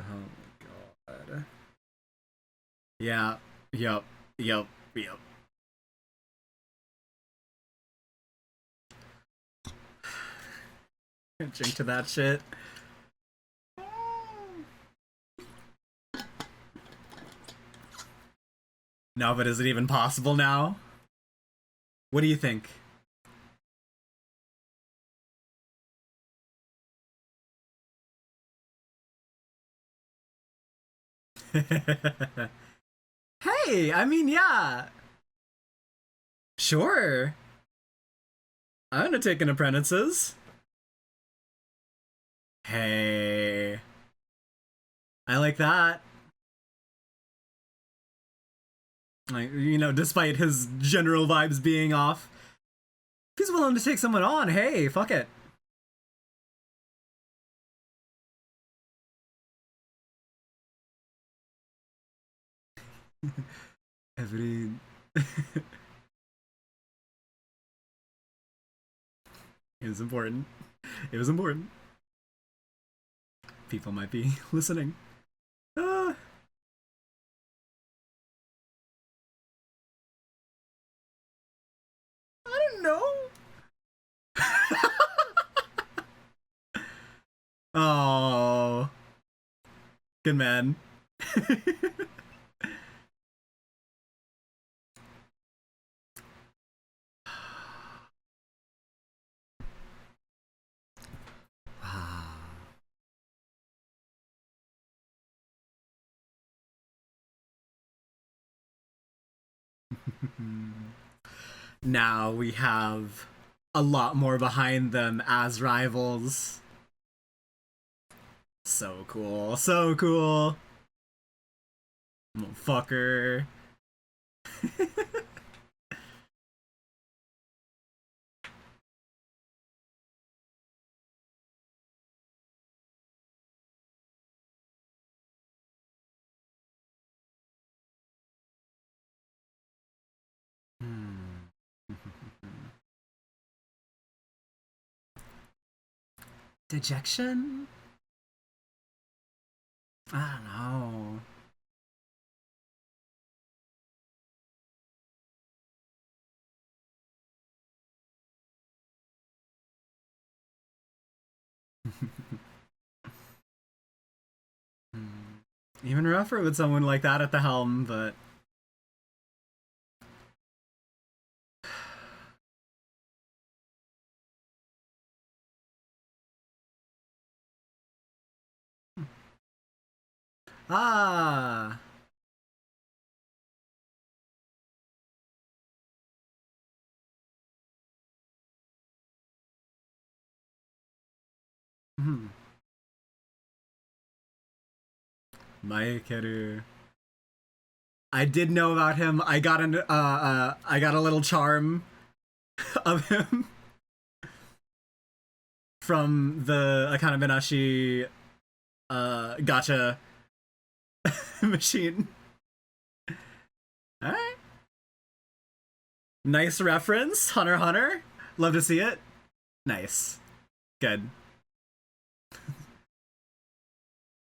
A: Oh my god. Yeah, yep, yep, yep. Drink to that shit. No, but is it even possible now? What do you think? Hey, I mean, yeah. Sure. I'm gonna take an apprentices. Hey. I like that. Like, despite his general vibes being off, if he's willing to take someone on, hey, fuck it. Every. It was important. It was important. People might be listening. Uh, I don't know. Oh, good man. Now we have a lot more behind them as rivals. So cool. So cool. Fucker. Dejection? I don't know. Even rougher with someone like that at the helm, but ah. Maikeru. I did know about him. I got a little charm of him from the Akane-banashi gotcha machine. Alright. Nice reference, Hunter x Hunter. Love to see it. Nice. Good.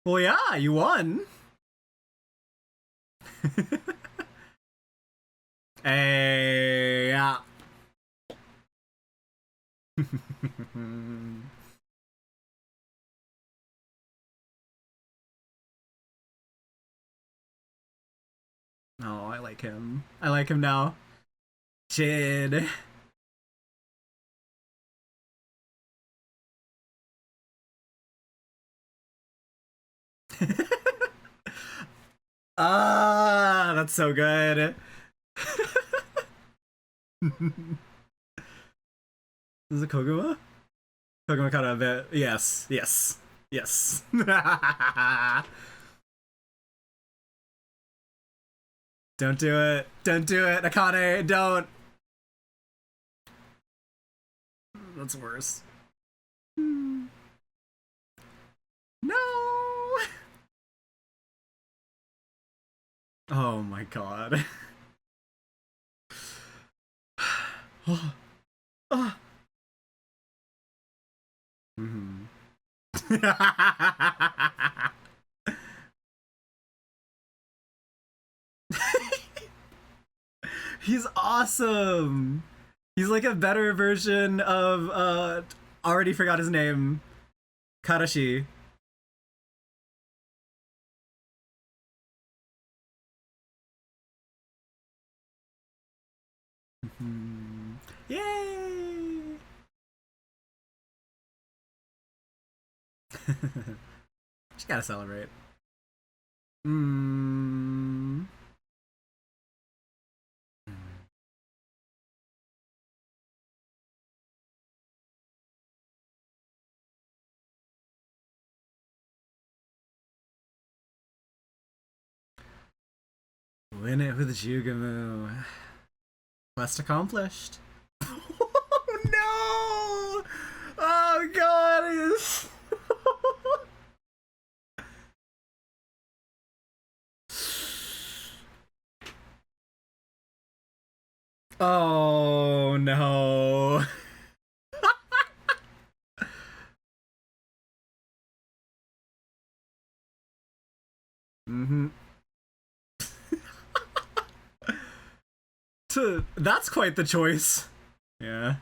A: Well, yeah, you won. Hey, yeah. Oh, I like him. I like him now. Jid. Ah, that's so good. Is it Koguma? Koguma kind of a bit. Yes, yes, yes. Don't do it. Don't do it, Akane. Don't. That's worse. No. Oh my god. Oh. Oh. Mm-hmm. He's awesome. He's like a better version of already forgot his name. Karashi. Yay! Just gotta celebrate. Mm. Win it with Jugamu. Quest accomplished. Oh no! Oh god! Oh no. Mm-hmm. That's quite the choice. Yeah.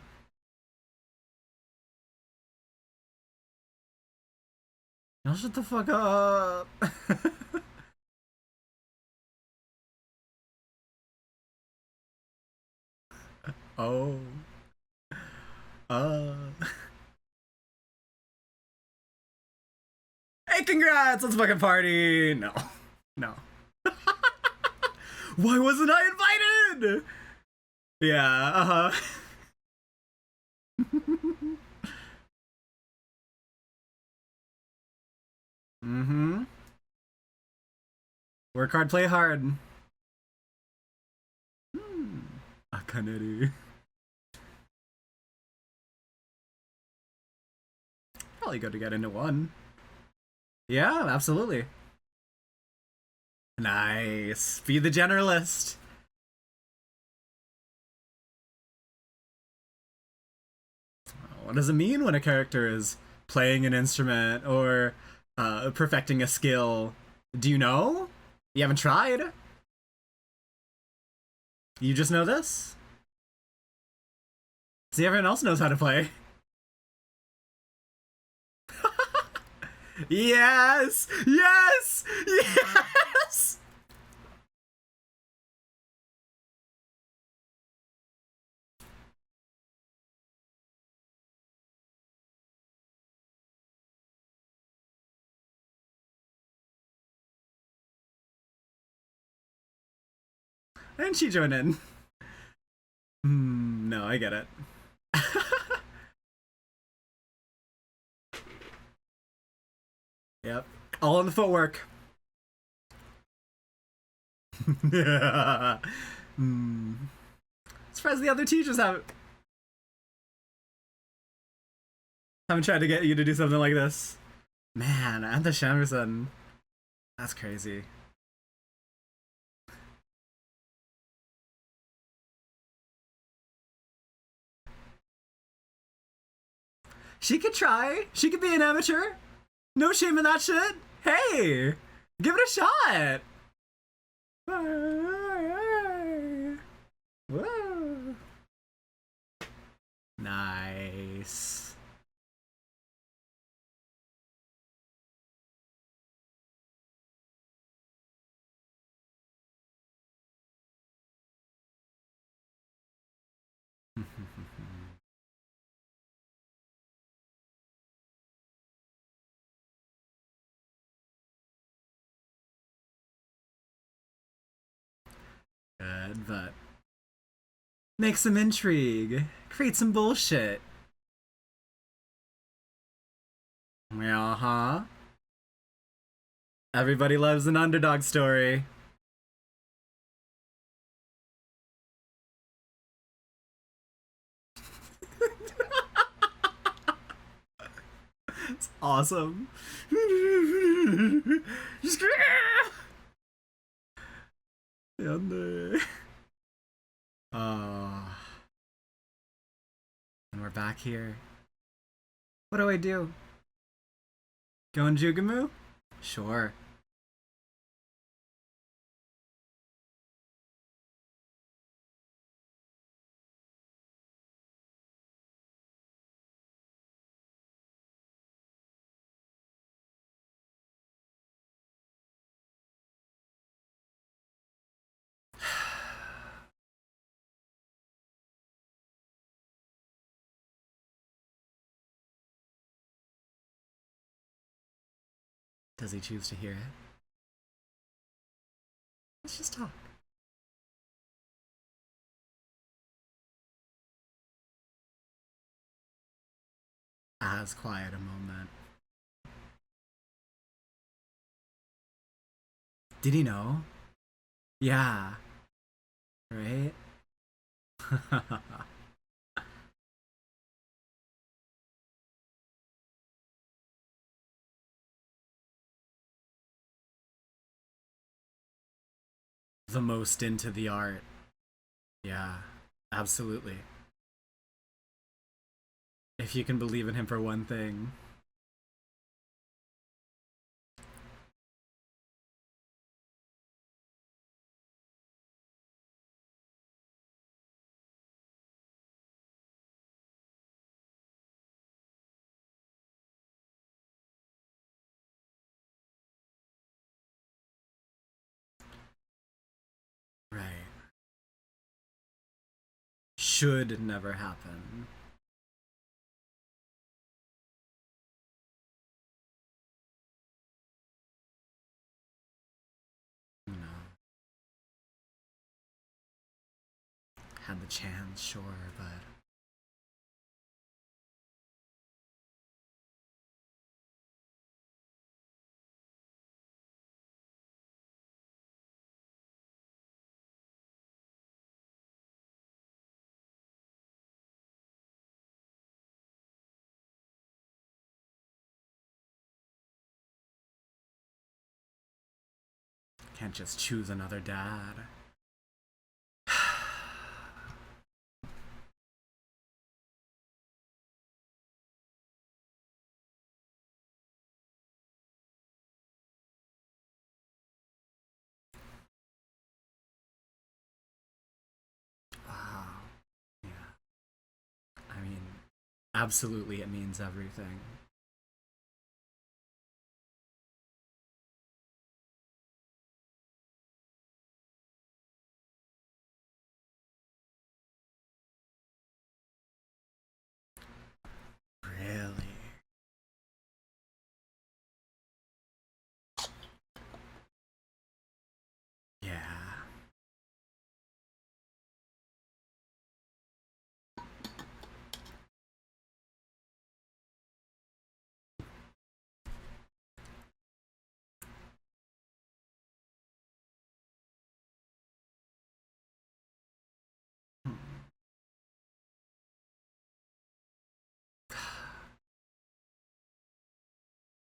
A: Now shut the fuck up. Oh. Uh. Hey, congrats! Let's fucking party! No. No. Why wasn't I invited? Yeah, uh-huh. Mm-hmm. Work hard, play hard. Akane. Probably good to get into one. Yeah, absolutely. Nice. Be the generalist. What does it mean when a character is playing an instrument or perfecting a skill. Do you know? You haven't tried? You just know this? See, everyone else knows how to play. Yes! Yes! Yes! And she joined in. No, I get it. Yep. All in the footwork. Surprised the other teachers haven't tried to get you to do something like this. Man, and the Shamerson. That's crazy. She could try. She could be an amateur. No shame in that shit. Hey, give it a shot. Whoa. Nice. Good, but make some intrigue. Create some bullshit. Uh-huh. Everybody loves an underdog story. It's awesome. Just and we're back here. What do I do? Go in Jugamu? Sure. Does he choose to hear it? Let's just talk. As quiet a moment. Did he know? Yeah. Right? The most into the art. Yeah, absolutely. If you can believe in him for one thing. Right. Should never happen. You know. Had the chance, sure, but can't just choose another dad. absolutely it means everything. Really? Yeah.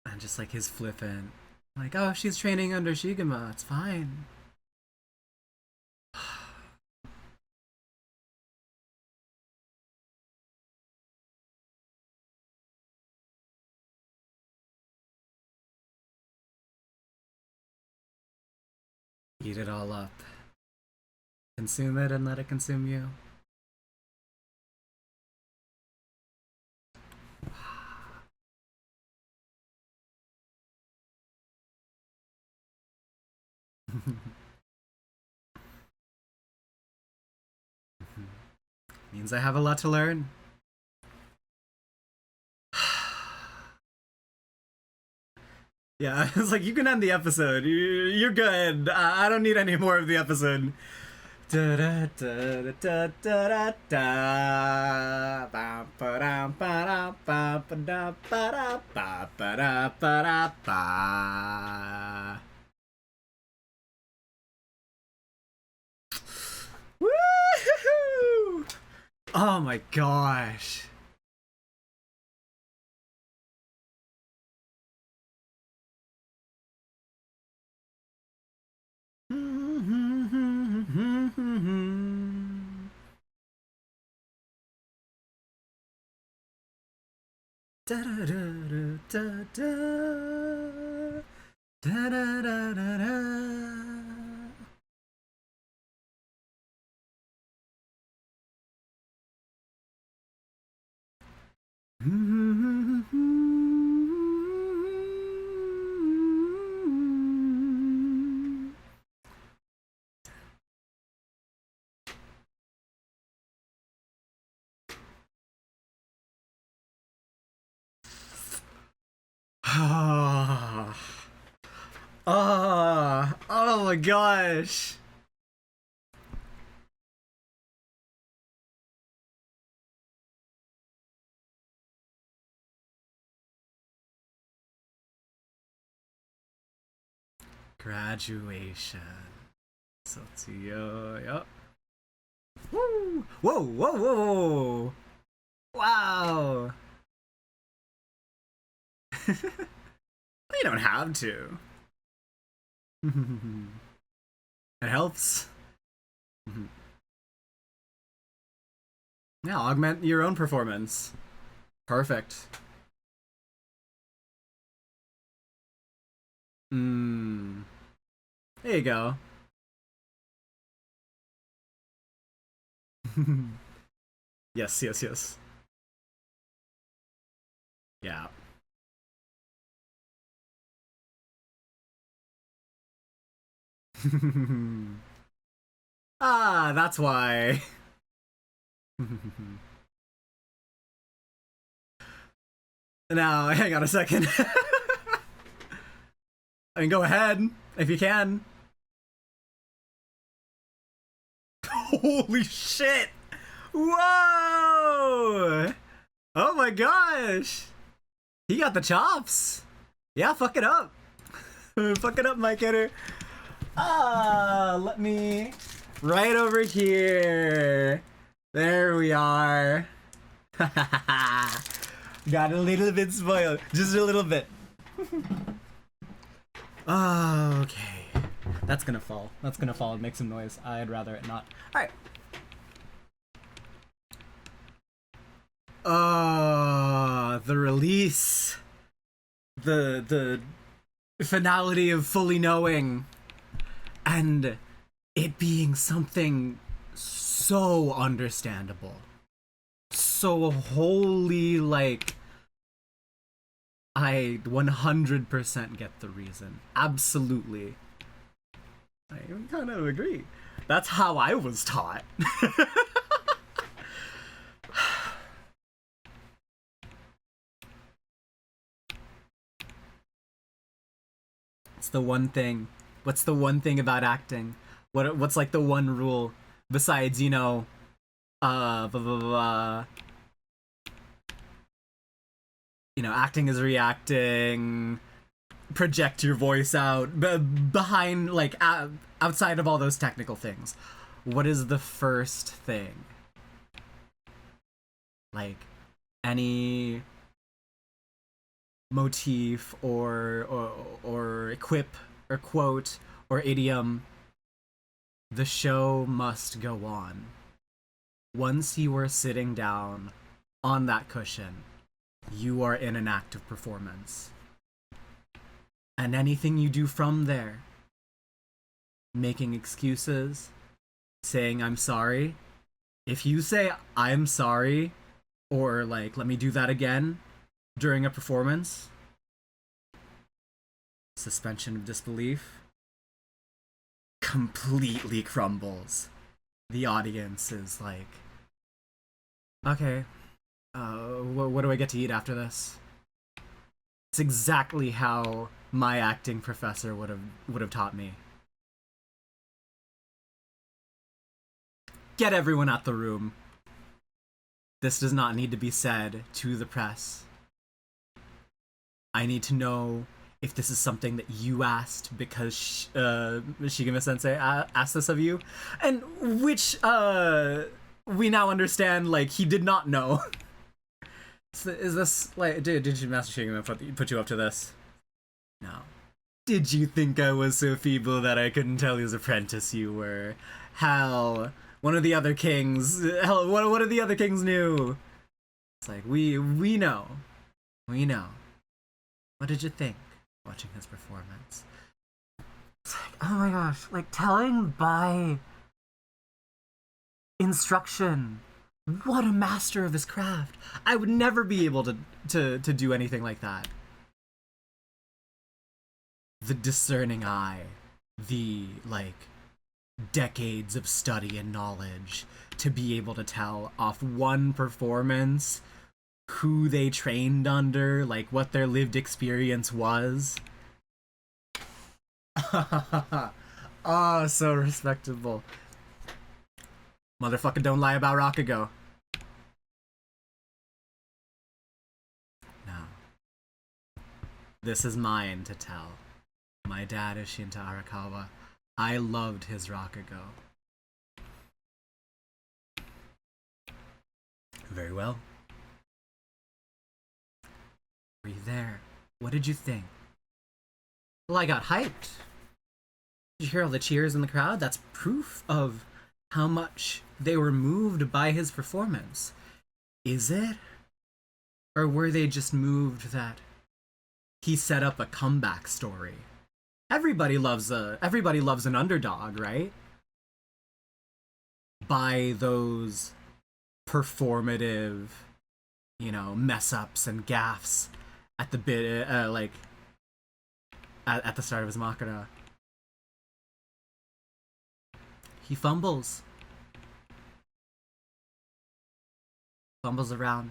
A: And just like his flippant, like, oh, she's training under Shigema, it's fine. Eat it all up. Consume it and let it consume you. Means I have a lot to learn. Yeah, it's like, you can end the episode. You're good. I don't need any more of the episode. Da da da da da da da. Ba ba da ba da ba ba da ba da ba ba da ba da ba. Woo! Oh my gosh. Da da da da da da da da da da. Oh my gosh. Graduation. So to you, yep. Woo! Whoa, whoa, whoa! Wow! You don't have to. It helps. Yeah, augment your own performance. Perfect. There you go. Yes, yes, yes. Yeah. Ah, that's why. Now, hang on a second. I mean, go ahead, if you can. Holy shit! Whoa! Oh my gosh! He got the chops! Yeah, fuck it up! Fuck it up, Mike Hitter! Let me... Right over here! There we are! Got a little bit spoiled. Just a little bit. Okay. That's gonna fall. That's gonna fall and make some noise. I'd rather it not. Alright. The release. The finality of fully knowing. And it being something so understandable. so wholly, like, I 100% get the reason. Absolutely. I kind of agree. That's how I was taught. It's the one thing. What's the one thing about acting? What's like the one rule besides, blah, blah, blah, acting is reacting, project your voice out, behind, like, outside of all those technical things. What is the first thing? Like, any motif or quip or quote or idiom, the show must go on. Once you are sitting down on that cushion, you are in an active performance. And anything you do from there, making excuses, saying I'm sorry, if you say I'm sorry, or like, let me do that again during a performance, suspension of disbelief completely crumbles. The audience is like, okay, what do I get to eat after this? It's exactly how my acting professor would have taught me. Get everyone out the room. This does not need to be said to the press. I need to know if this is something that you asked because Shigema Sensei asked this of you, and which we now understand, like, he did not know. So is this like, did you, Master Shigema, put you up to this? No. Did you think I was so feeble that I couldn't tell whose apprentice you were? Hell, one of the other kings. Hell, one of the other kings knew. It's like, we know. We know. What did you think watching his performance? It's like, oh my gosh, like, telling by instruction. What a master of his craft. I would never be able to do anything like that. The discerning eye, the, like, decades of study and knowledge to be able to tell off one performance who they trained under, like, what their lived experience was. Oh, so respectable. Motherfucker, don't lie about Rakugo. No. This is mine to tell. My dad is Shinta Arakawa. I loved his Rakugo. Very well. Were you there? What did you think? Well, I got hyped. Did you hear all the cheers in the crowd? That's proof of how much they were moved by his performance. Is it? Or were they just moved that he set up a comeback story? Everybody loves an underdog, right? By those performative, mess ups and gaffes at the bit, like at the start of his Makara. He fumbles around.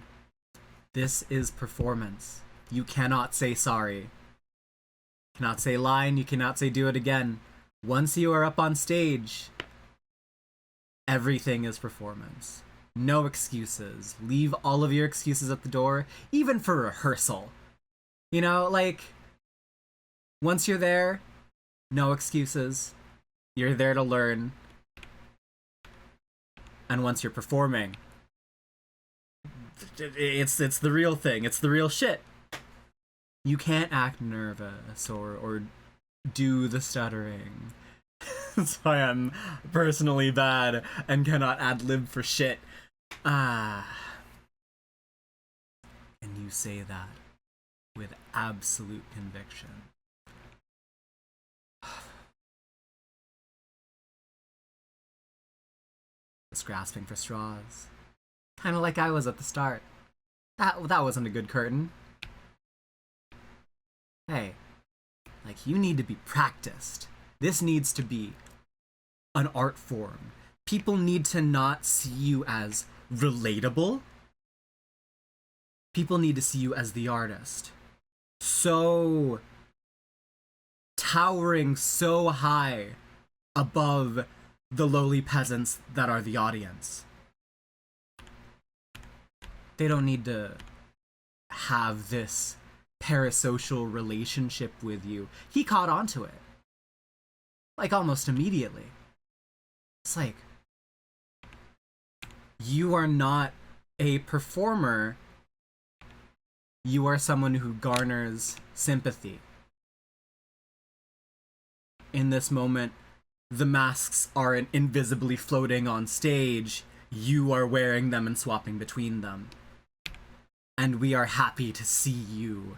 A: This is performance. You cannot say sorry. You cannot say line. You cannot say do it again. Once you are up on stage, everything is performance. No excuses. Leave all of your excuses at the door, even for rehearsal. Like, once you're there, no excuses. You're there to learn. And once you're performing, it's the real thing. It's the real shit. You can't act nervous or do the stuttering. That's why I'm personally bad and cannot ad-lib for shit. And you say that with absolute conviction. Just grasping for straws. Kind of like I was at the start. That wasn't a good curtain. Hey, like, you need to be practiced. This needs to be an art form. People need to not see you as relatable. People need to see you as the artist. So towering so high above the lowly peasants that are the audience. They don't need to have this parasocial relationship with you. He caught on to it. Like, almost immediately. It's like, you are not a performer. You are someone who garners sympathy. In this moment, the masks are invisibly floating on stage. You are wearing them and swapping between them. And we are happy to see you.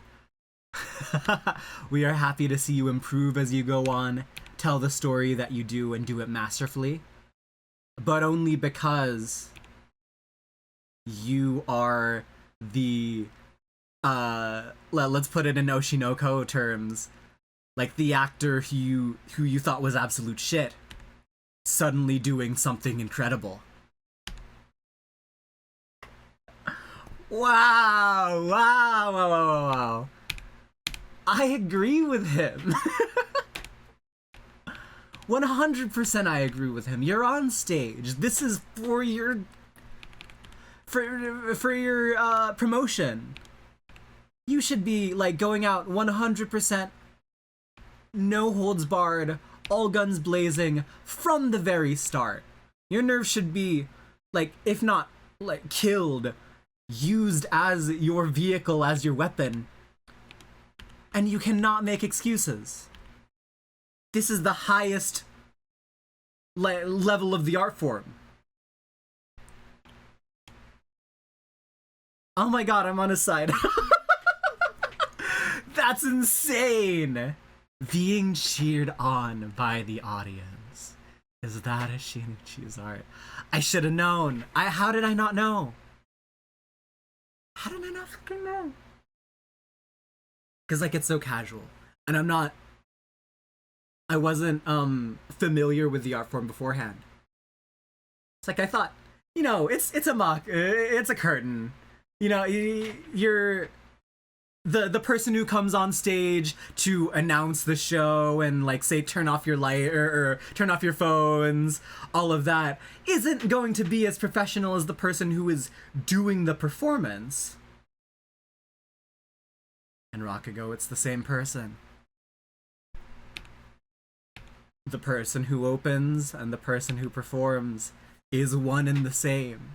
A: We are happy to see you improve as you go on, tell the story that you do and do it masterfully. But only because you are the, let's put it in Oshinoko terms, like the actor who you thought was absolute shit, suddenly doing something incredible. Wow. I agree with him. 100% I agree with him. You're on stage. This is for your promotion. You should be like going out 100% no holds barred, all guns blazing from the very start. Your nerves should be like, if not like killed, used as your vehicle, as your weapon. And you cannot make excuses. This is the highest level of the art form. Oh my god, I'm on his side. That's insane! Being cheered on by the audience. Is that a Shinichi's art? I should have known. How did I not know? How did I not fucking know? Because, like, it's so casual. And I wasn't familiar with the art form beforehand. It's like, I thought, you know, it's a mock, it's a curtain. You know, you're the person who comes on stage to announce the show and, like, say turn off your light or turn off your phones, all of that isn't going to be as professional as the person who is doing the performance. And Rakugo, it's the same person. The person who opens and the person who performs is one and the same.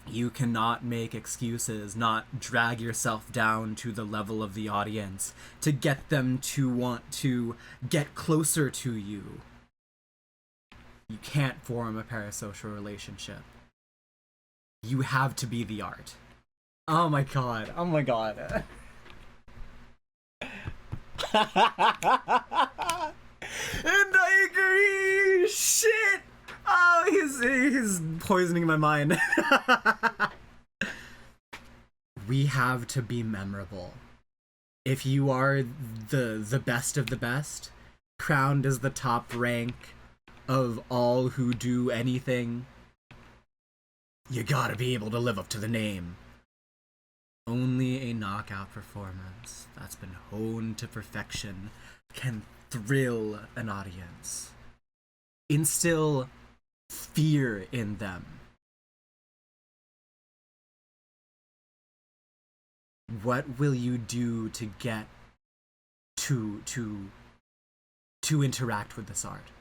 A: You cannot make excuses, not drag yourself down to the level of the audience to get them to want to get closer to you. You can't form a parasocial relationship. You have to be the art. Oh my god. Oh my god. And I agree! Shit! Oh, he's poisoning my mind. We have to be memorable. If you are the best of the best, crowned as the top rank of all who do anything, you gotta be able to live up to the name. Only a knockout performance that's been honed to perfection can thrill an audience. Instill fear in them. What will you do to get to interact with this art?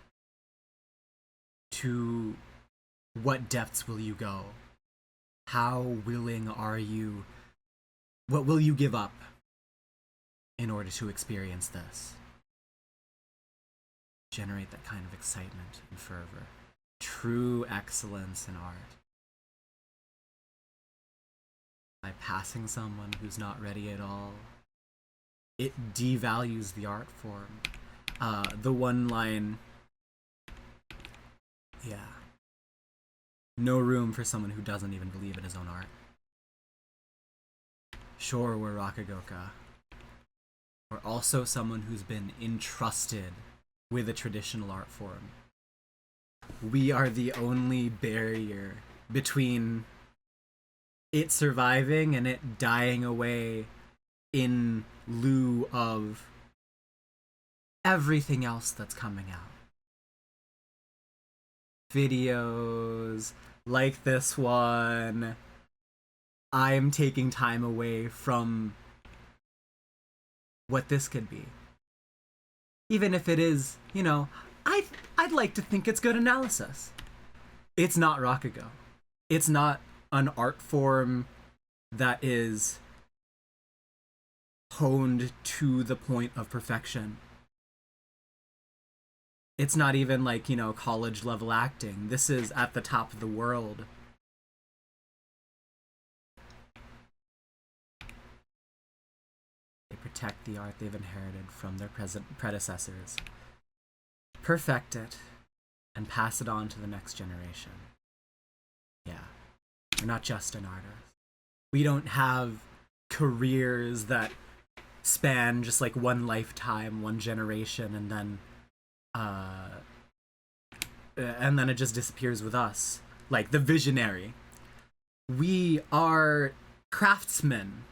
A: To what depths will you go? How willing are you? What will you give up in order to experience this? Generate that kind of excitement and fervor. True excellence in art. By passing someone who's not ready at all, it devalues the art form. The one line... Yeah. No room for someone who doesn't even believe in his own art. Sure, we're Rakagoka. We're also someone who's been entrusted with a traditional art form. We are the only barrier between it surviving and it dying away in lieu of everything else that's coming out. Videos like this one. I'm taking time away from what this could be. Even if it is, I'd like to think it's good analysis. It's not Rakugo. It's not an art form that is honed to the point of perfection. It's not even like, college level acting. This is at the top of the world. They protect the art they've inherited from their predecessors, perfect it, and pass it on to the next generation. Yeah, we're not just an artist. We don't have careers that span just like one lifetime, one generation, and then it just disappears with us. Like the visionary. We are craftsmen,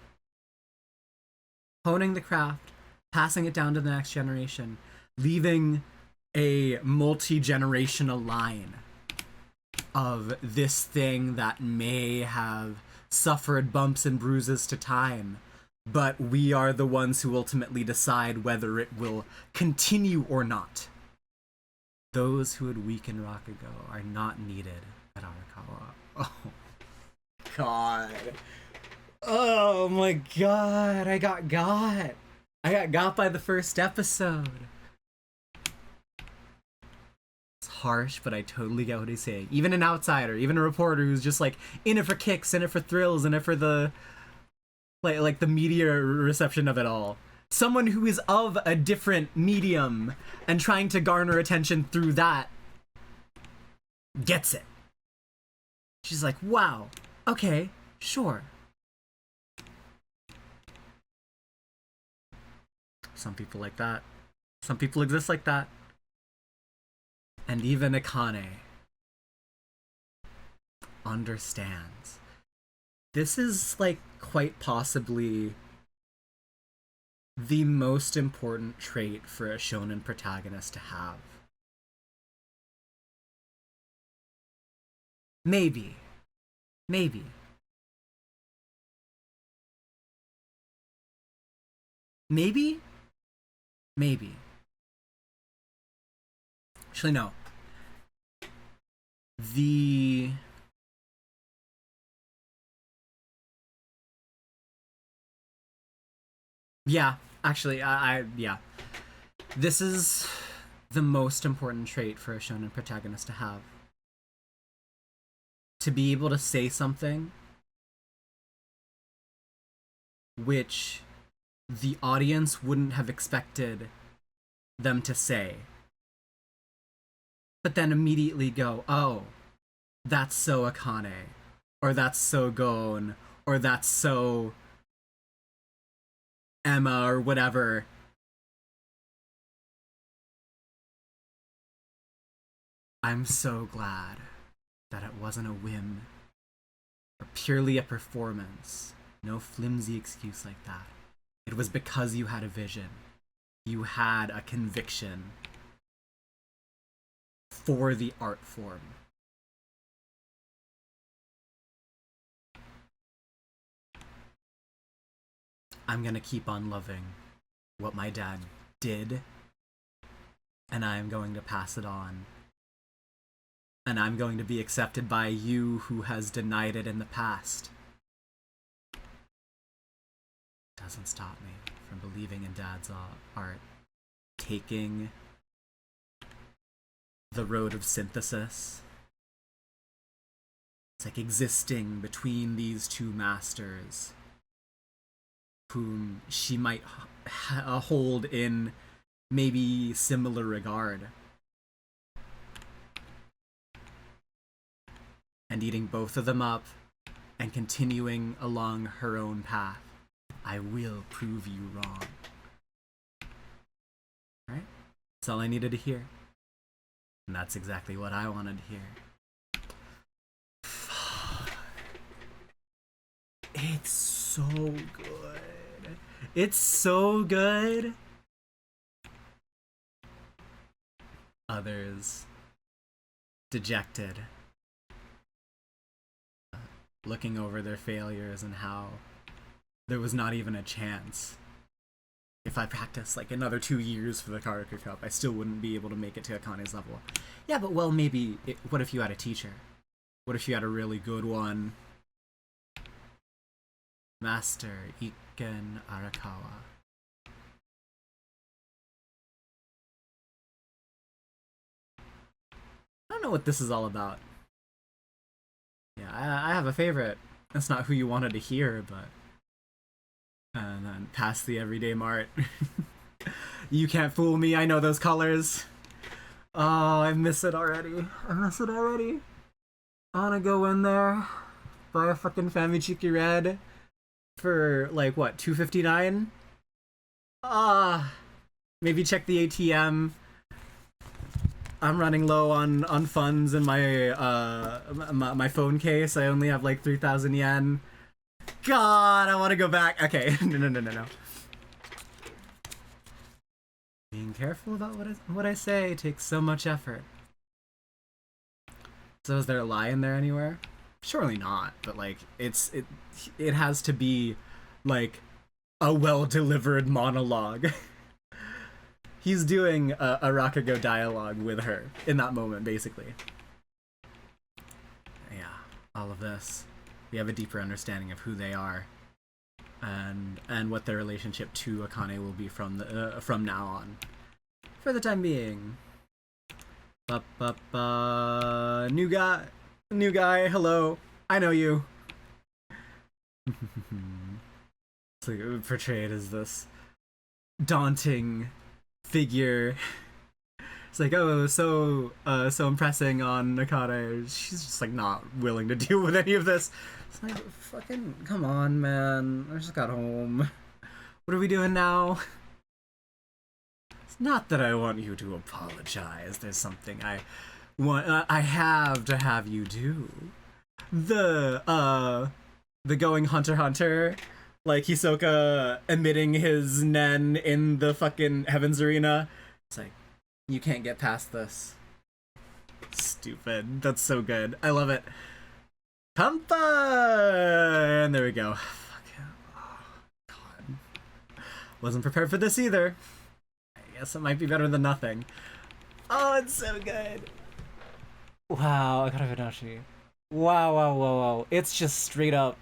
A: honing the craft, passing it down to the next generation, leaving a multi-generational line of this thing that may have suffered bumps and bruises to time, but we are the ones who ultimately decide whether it will continue or not. Those who would weaken Rakugo are not needed at Arakawa. Oh, God. Oh my God, I got got. I got got by the first episode. It's harsh, but I totally get what he's saying. Even an outsider, even a reporter who's just like in it for kicks, in it for thrills, in it for the like the media reception of it all. Someone who is of a different medium and trying to garner attention through that gets it. She's like, wow, okay, sure. Some people like that. Some people exist like that. And even Akane understands. This is like quite possibly the most important trait for a shonen protagonist to have. Maybe. Maybe. Maybe? Maybe. Actually, no. Yeah, actually, yeah. This is the most important trait for a shonen protagonist to have. To be able to say something which the audience wouldn't have expected them to say. But then immediately go, oh, that's so Akane, or that's so Gon, or that's so Emma, or whatever. I'm so glad that it wasn't a whim, or purely a performance. No flimsy excuse like that. It was because you had a vision. You had a conviction for the art form. I'm gonna keep on loving what my dad did, and I'm going to pass it on. And I'm going to be accepted by you who has denied it in the past. Doesn't stop me from believing in Dad's art. Taking the road of synthesis. It's like existing between these two masters, whom she might hold in maybe similar regard. and eating both of them up and continuing along her own path. I will prove you wrong. Right? That's all I needed to hear. And that's exactly what I wanted to hear. It's so good. It's so good. Others dejected, looking over their failures and how there was not even a chance. If I practiced like another 2 years for the Karaka Cup, I still wouldn't be able to make it to Akane's level. Yeah, but well, maybe, what if you had a teacher? What if you had a really good one? Master Iken Arakawa. I don't know what this is all about. Yeah, I have a favorite. That's not who you wanted to hear, but... And then past the everyday mart. You can't fool me, I know those colors. Oh, I miss it already. I wanna go in there, buy a fucking Famichiki Red for, like, what, $2.59? Maybe check the ATM. I'm running low on funds in my my phone case. I only have like 3,000 yen. God, I want to go back. Okay, no. Being careful about what I say takes so much effort. So is there a lie in there anywhere? Surely not. But like, it has to be like a well-delivered monologue. He's doing a Rakugo dialogue with her in that moment, basically. Yeah, all of this. We have a deeper understanding of who they are, and what their relationship to Akane will be from now on. For the time being. New guy, hello. I know you. It's like portrayed as this daunting figure. It's like, oh, so impressing on Nakata. She's just like not willing to deal with any of this. It's like, fucking, come on, man. I just got home. What are we doing now? It's not that I want you to apologize. There's something I have to have you do. The going Hunter x Hunter, like Hisoka emitting his nen in the fucking Heaven's Arena. It's like, you can't get past this. Stupid. That's so good. I love it. Kampa! And there we go. Fuck yeah. Oh, God. Wasn't prepared for this either. I guess it might be better than nothing. Oh, it's so good. Wow, Akane-banashi. Wow. It's just straight up.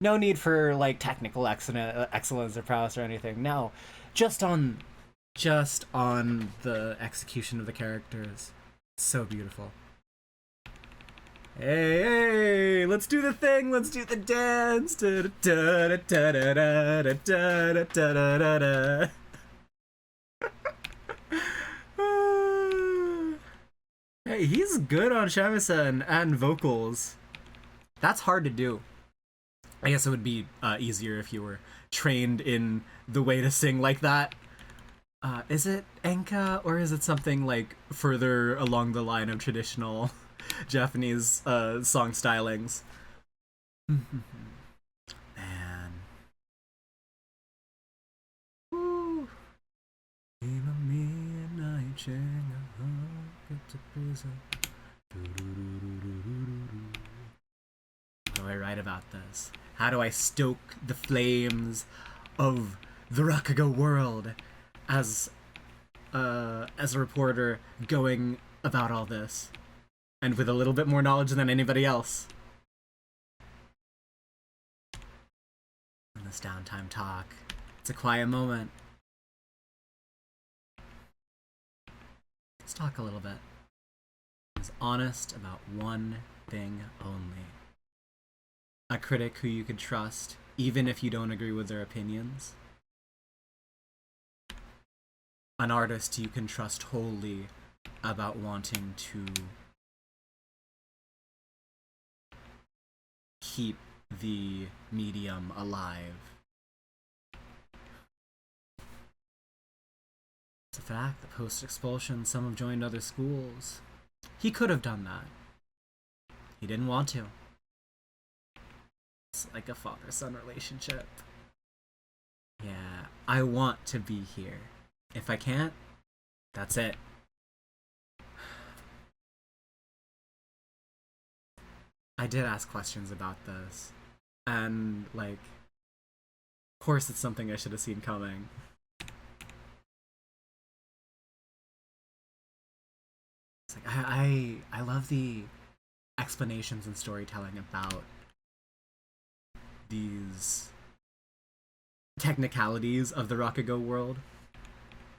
A: No need for like technical excellence or prowess or anything. No, just on the execution of the characters. It's so beautiful. Hey, let's do the thing. Let's do the dance. Hey, he's good on shamisen and vocals. That's hard to do. I guess it would be easier if you were trained in the way to sing like that. Is it enka, or is it something like further along the line of traditional Japanese song stylings? Man. Woo. How do I write about this? How do I stoke the flames of the Rakugo world as a reporter going about all this, and with a little bit more knowledge than anybody else? In this downtime talk, it's a quiet moment. Let's talk a little bit. I was honest about one thing only. A critic who you could trust, even if you don't agree with their opinions. An artist you can trust wholly about wanting to keep the medium alive. It's a fact that post-expulsion, some have joined other schools. He could have done that. He didn't want to. It's like a father-son relationship. Yeah, I want to be here. If I can't, that's it. I did ask questions about this. And, like, of course it's something I should have seen coming. It's like, I love the explanations and storytelling about these technicalities of the Rakugo world,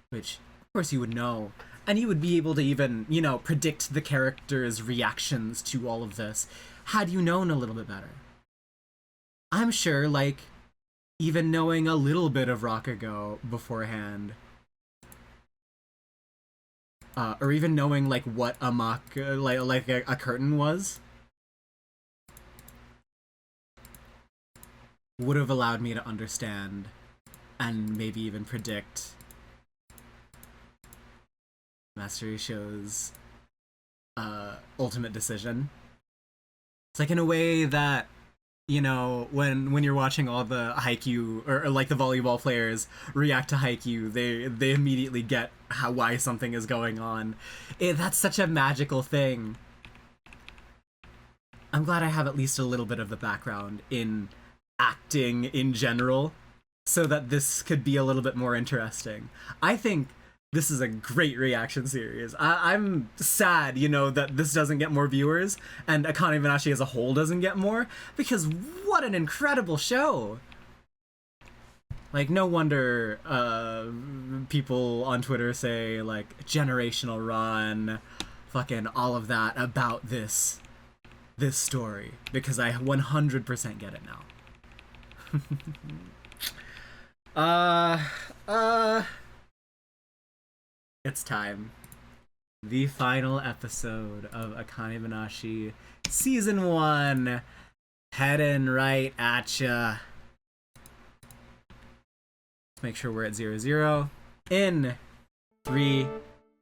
A: which of course you would know, and you would be able to even, you know, predict the characters' reactions to all of this had you known a little bit better. I'm sure, like, even knowing a little bit of Rakugo beforehand, or even knowing like what a a curtain was, would have allowed me to understand and maybe even predict Master Issho's ultimate decision. It's like in a way that, you know, when you're watching all the Haikyuu or like the volleyball players react to Haikyuu, they immediately get why something is going on. That's such a magical thing. I'm glad I have at least a little bit of the background in acting in general, so that this could be a little bit more interesting. I think this is a great reaction series. I'm sad, you know, that this doesn't get more viewers and Akane-banashi as a whole doesn't get more, because what an incredible show! Like, no wonder people on Twitter say, like, generational run, fucking all of that about this story, because I 100% get it now. It's time. The final episode of Akane-banashi Season 1. Heading right at ya. Let's make sure we're at 0-0. In 3,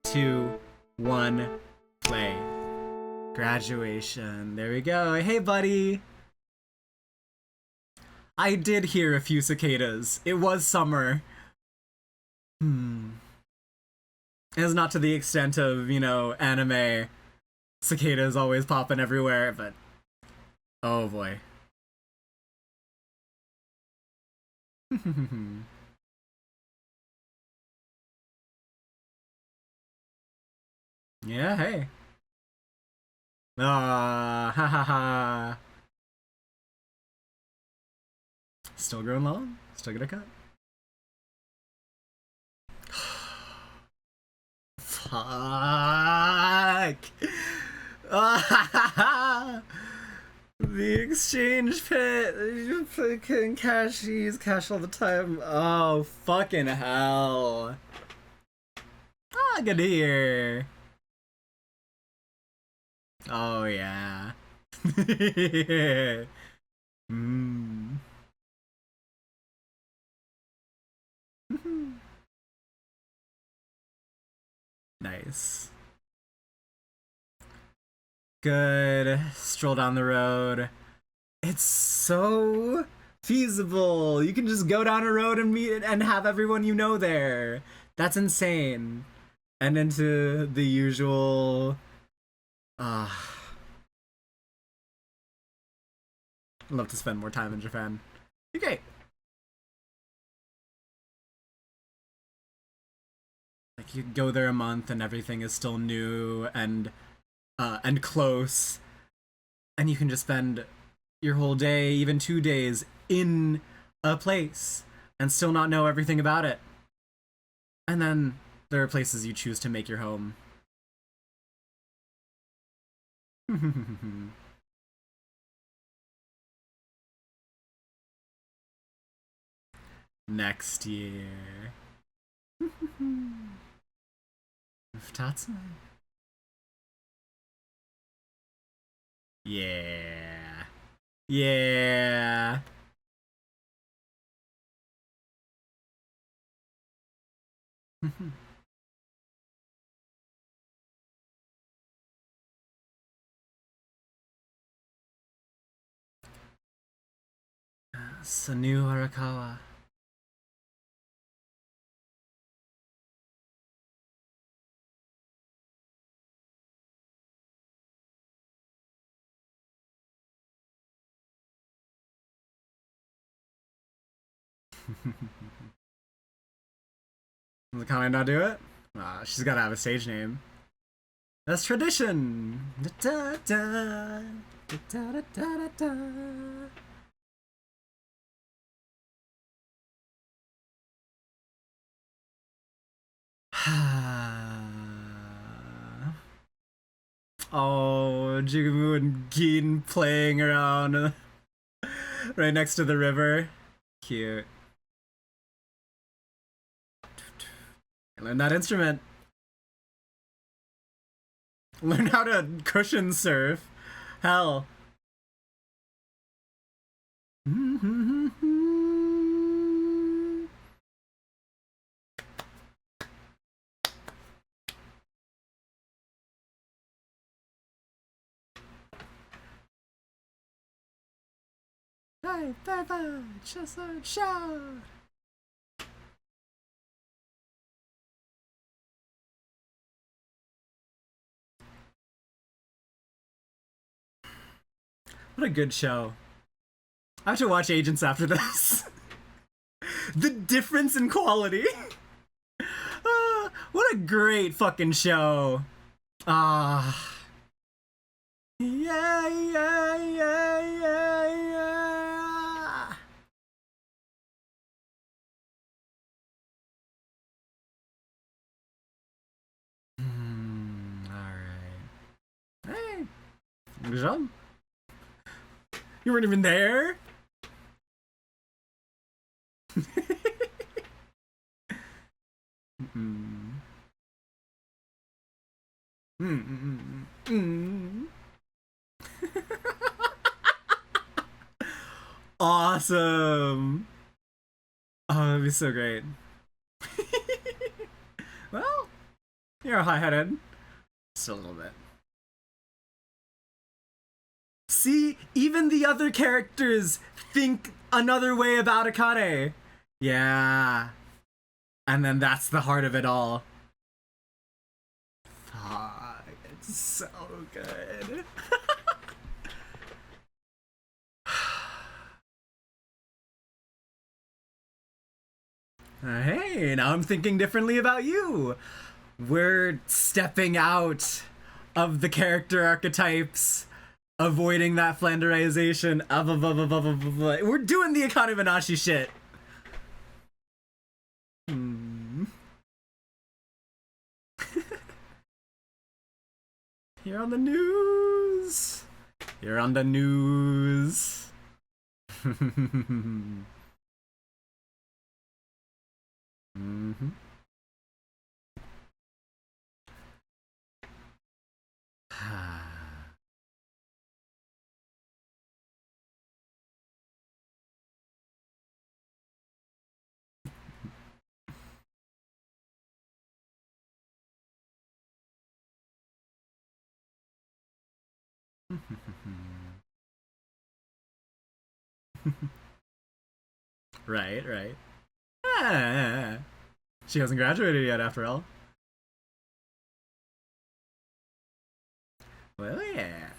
A: 2, 1, play. Graduation. There we go. Hey, buddy. I did hear a few cicadas. It was summer. It's not to the extent of, you know, anime cicadas always popping everywhere, but oh boy. Yeah, hey. Ah, ha ha ha. Still growing long? Still gonna cut? Fuck! The exchange pit! You fucking cashies cash all the time. Oh, fucking hell. Ah, good to hear. Oh, yeah. Nice. Good. Stroll down the road. It's so feasible. You can just go down a road and meet and have everyone you know there. That's insane. And into the usual. I'd love to spend more time in Japan. Okay. Like, you go there a month and everything is still new and close, and you can just spend your whole day, even 2 days, in a place and still not know everything about it. And then there are places you choose to make your home. Next year. Tatsume. Yeah. Yeah. Sanu Arakawa. Does Akane not do it? Ah, she's gotta have a stage name. That's tradition. Da, da, da, da, da, da, da, da. Oh, Jigumu and Gin playing around right next to the river. Cute. Learn that instrument. Learn how to cushion surf. Hell. Hey, baby, just a shout. What a good show. I have to watch Agents after this. The difference in quality. What a great fucking show. Ah. Yeah, yeah, yeah, yeah, yeah. Alright. Hey. Good job. You weren't even there? Awesome. Oh, that'd be so great. Well, you're high-headed. Just a little bit. See, even the other characters think another way about Akane. Yeah. And then that's the heart of it all. Fuck, it's so good. Hey, now I'm thinking differently about you. We're stepping out of the character archetypes, avoiding that flanderization. We're doing the Akane-banashi shit. You're on the news. You're on the news. Mm-hmm. Right, right. Ah, she hasn't graduated yet, after all. Well, yeah.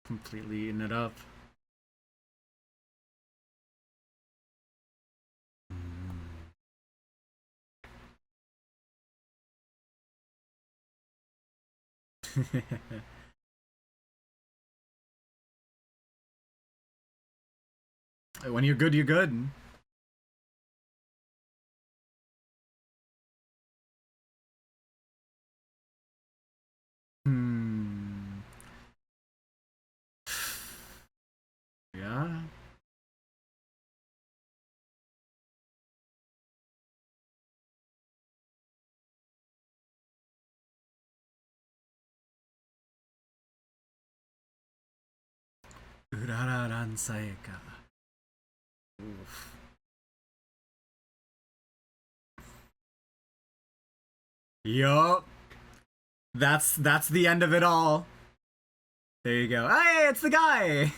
A: Completely eating it up. When you're good, you're good. Hmm. Yeah. and Sayaka. Oof. Yup. That's the end of it all. There you go. Hey, it's the guy!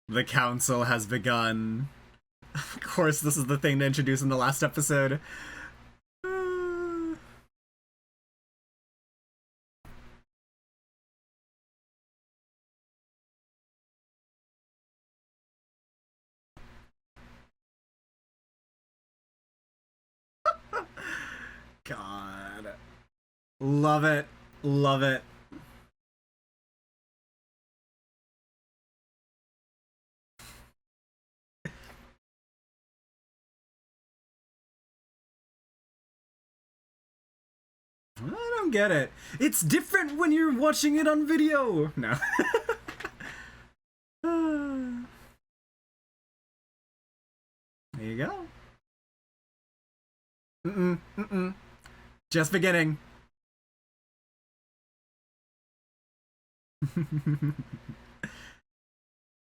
A: The council has begun. Of course, this is the thing to introduce in the last episode. God. Love it. Love it. I don't get it. It's different when you're watching it on video. No. There you go. Just beginning. At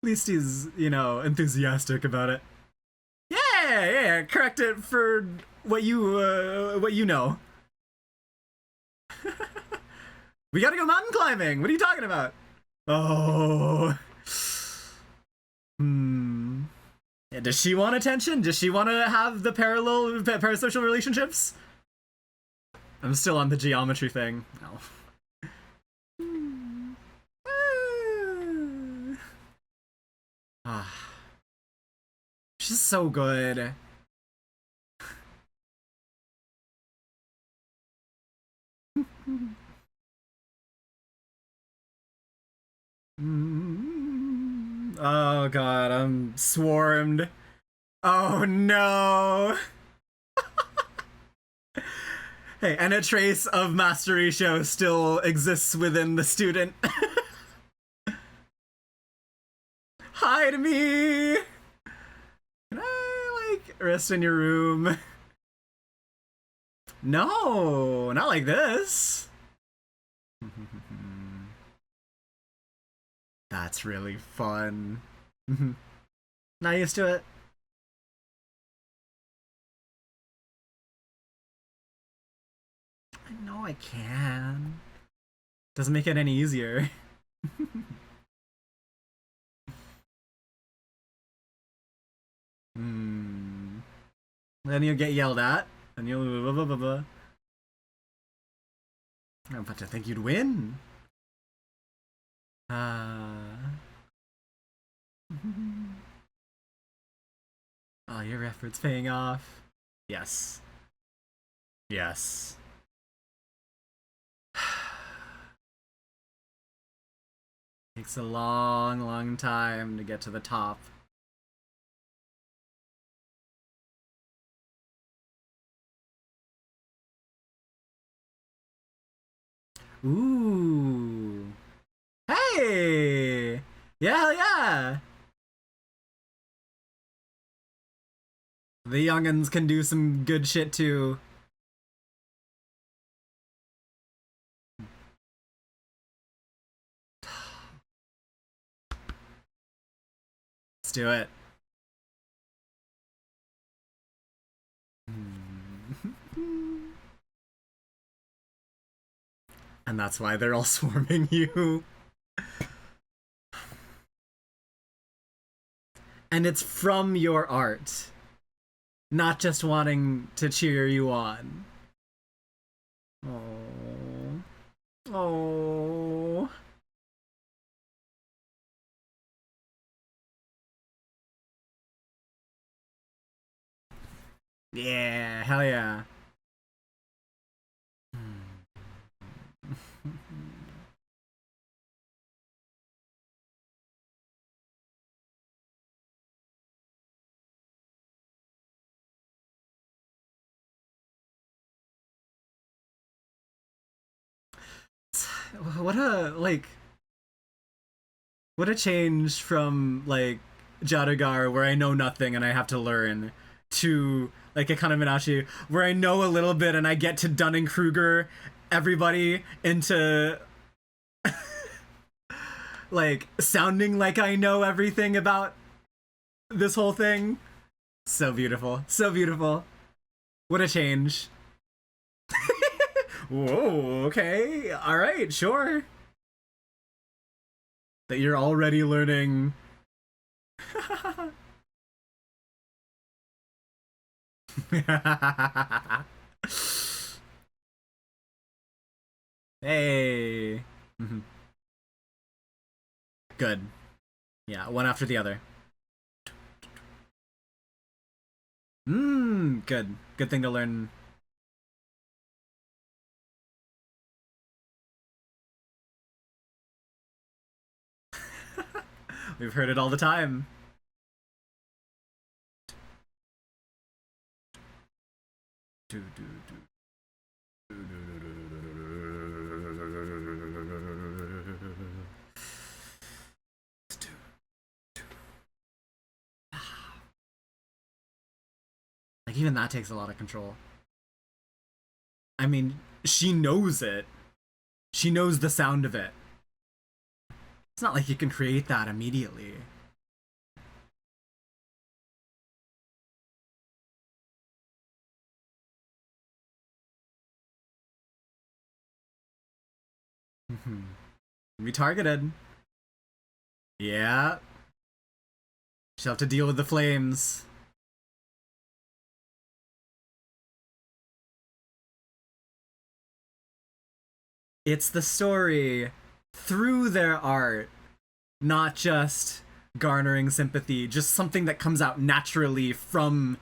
A: least he's, you know, enthusiastic about it. Yeah, correct it for what you know. We gotta go mountain climbing. What are you talking about? Oh. Yeah, does she want attention? Does she want to have the parasocial relationships? I'm still on the geometry thing. No. She's so good. Oh god, I'm swarmed. Oh no. Hey, and a trace of Master Issho still exists within the student. Hide me! Can I, like, rest in your room? No, not like this. That's really fun. Not used to it. I know I can. Doesn't make it any easier. Then you'll get yelled at, and you'll blah blah blah blah. I'm about to think you'd win. Oh, your effort's paying off. Yes. Yes. Takes a long, long time to get to the top. Ooh. Hey! Yeah, hell yeah! The youngins can do some good shit too. Let's do it. And that's why they're all swarming you. And it's from your art. Not just wanting to cheer you on. Oh. Oh. Yeah, hell yeah. What a, like, what a change from, like, Jadugar, where I know nothing and I have to learn, to like Akane-banashi, where I know a little bit and I get to Dunning-Kruger everybody into like sounding like I know everything about this whole thing. So beautiful. So beautiful. What a change. Whoa, okay. All right, sure. That you're already learning. Hey. Mhm. Good. Yeah, one after the other. Good. Good thing to learn. We've heard it all the time. Like, even that takes a lot of control. I mean, she knows it. She knows the sound of it. It's not like you can create that immediately. Be targeted. Yeah. She'll have to deal with the flames. It's the story through their art, not just garnering sympathy, just something that comes out naturally from.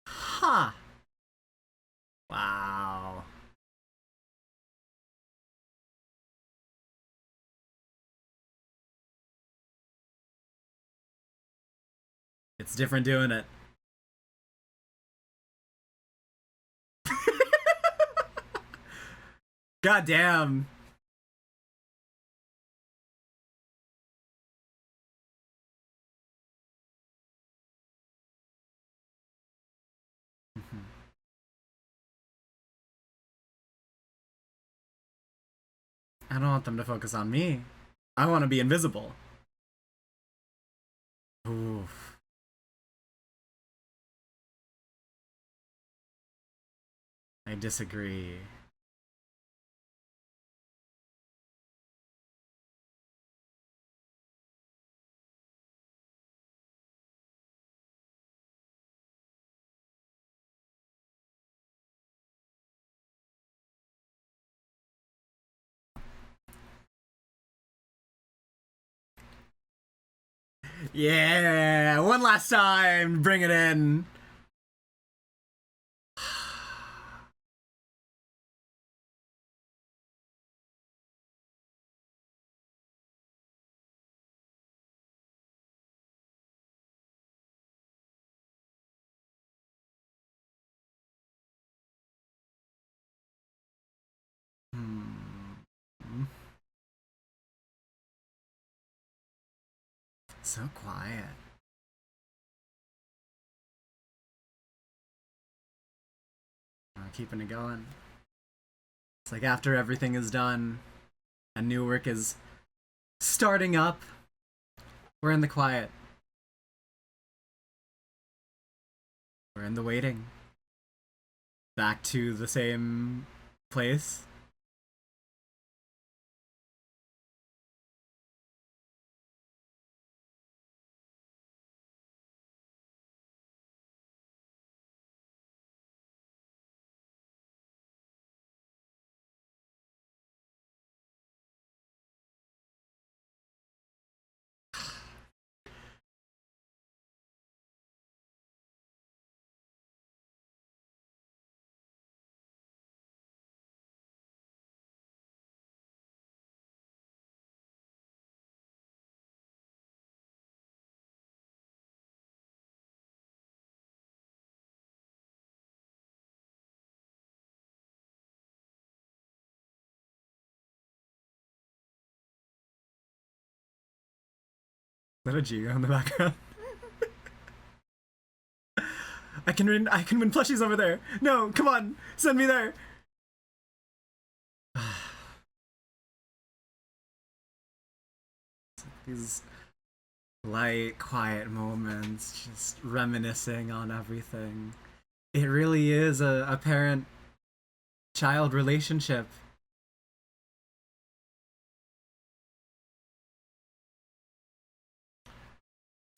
A: Huh. Wow. It's different doing it. God damn. I don't want them to focus on me. I want to be invisible. Oof. I disagree. Yeah, one last time. Bring it in. So quiet. Keeping it going. It's like after everything is done and new work is starting up, we're in the quiet. We're in the waiting. Back to the same place. Is that a Giga in the background? I can win plushies over there. No, come on, send me there. These light, quiet moments, just reminiscing on everything. It really is a parent-child relationship.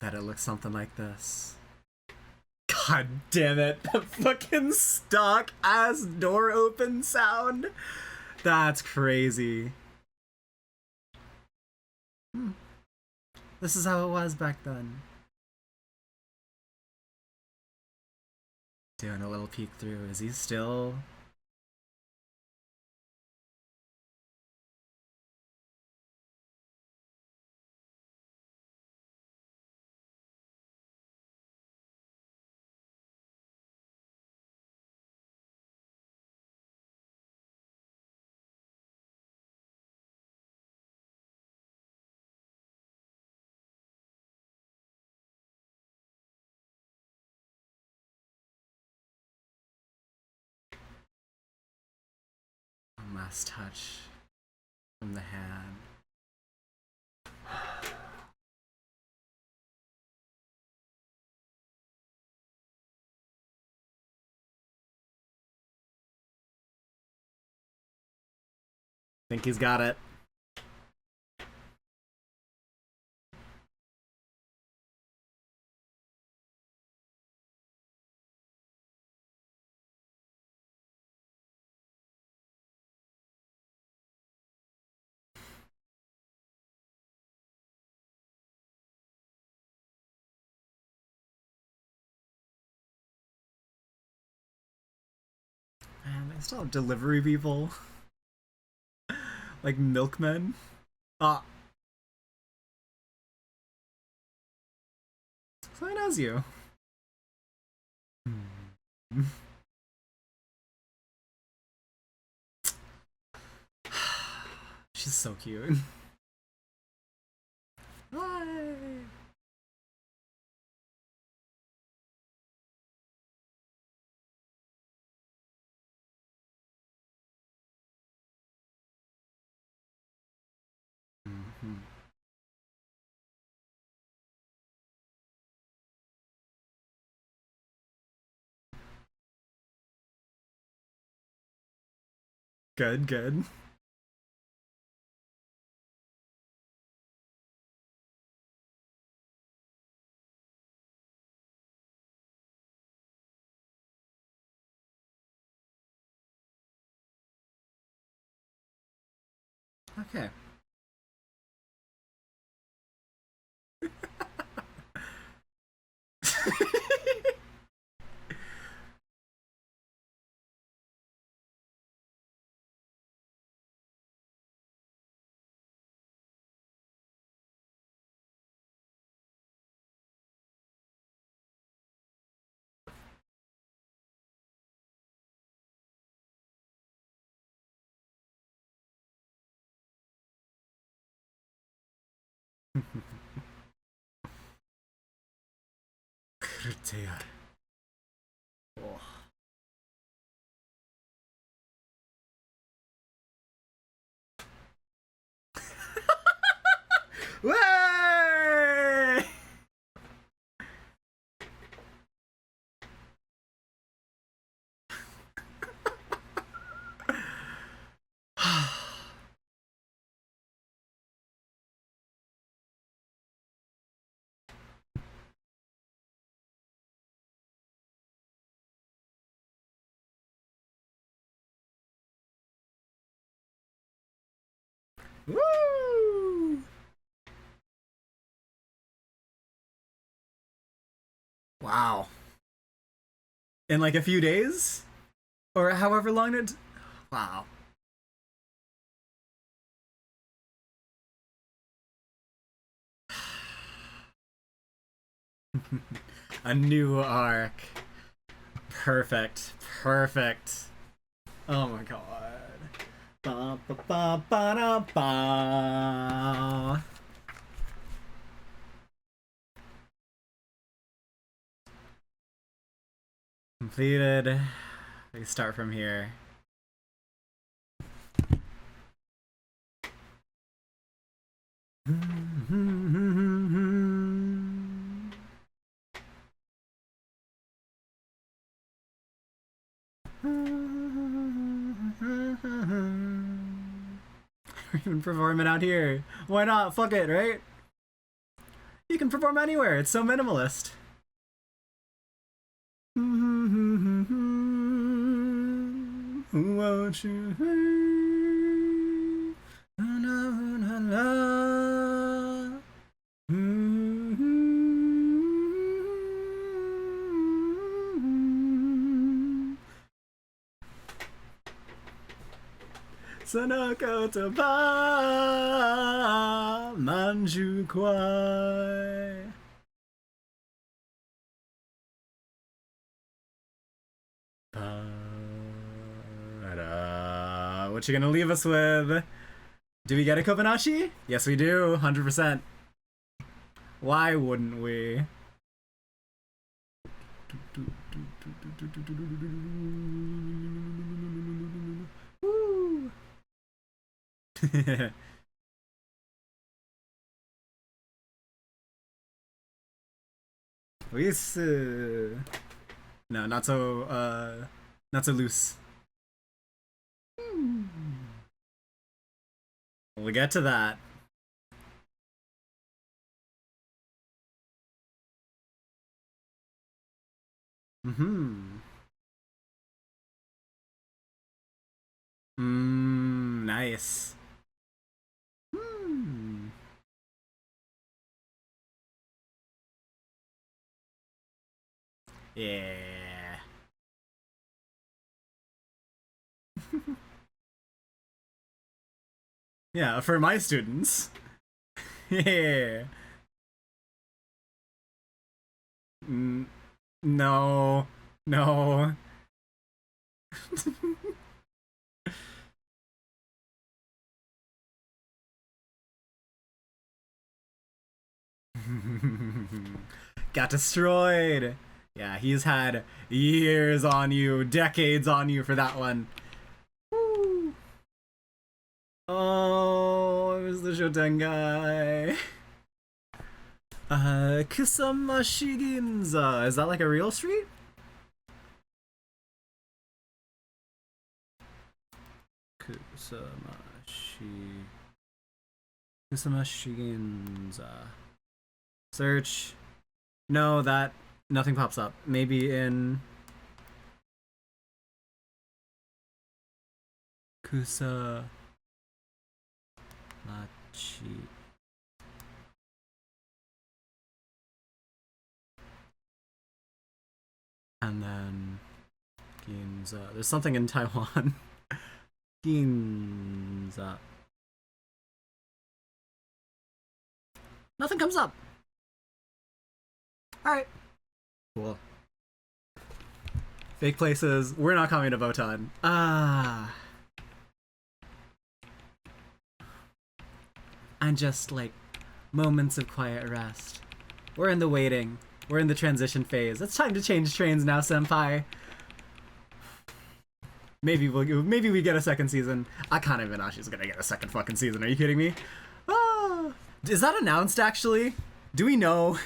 A: Bet it looks something like this. God damn it. The fucking stock ass door open sound. That's crazy. This is how it was back then. Doing a little peek through. Is he still... a last touch from the hand. Think he's got it. Man, they still have delivery people. Like milkmen. Ah. So he knows you. She's so cute. Hi. Good, good. Okay. Krutea. Oh. Way! Woo! Wow. In like a few days? Or however long it... Wow. A new arc. Perfect. Perfect. Oh my god. Ba, ba, ba, ba, da, ba. Completed. We start from here. We're even performing out here. Why not? Fuck it, right? You can perform anywhere. It's so minimalist. Won't you? Sanako to ba manju kwai. What you gonna leave us with? Do we get a Akane-banashi? Yes, we do, 100%. Why wouldn't we? Woo! No, not so loose. We'll get to that. Nice. Yeah. Yeah, for my students. Yeah. No. No. Got destroyed. Yeah, he's had years on you, decades on you for that one. Woo. Oh, it was the Shotengai. Kusamashi Ginza. Is that like a real street? Kusamashi Ginza. Search. No, that nothing pops up. Maybe in Kusamachi. And then Ginza. There's something in Taiwan. Ginza. Nothing comes up. Alright. Cool. Fake places. We're not coming to Votan. And just like moments of quiet rest. We're in the waiting. We're in the transition phase. It's time to change trains now, senpai. Maybe we get a second season. Akane-banashi is gonna get a second fucking season. Are you kidding me? Ah, is that announced actually? Do we know?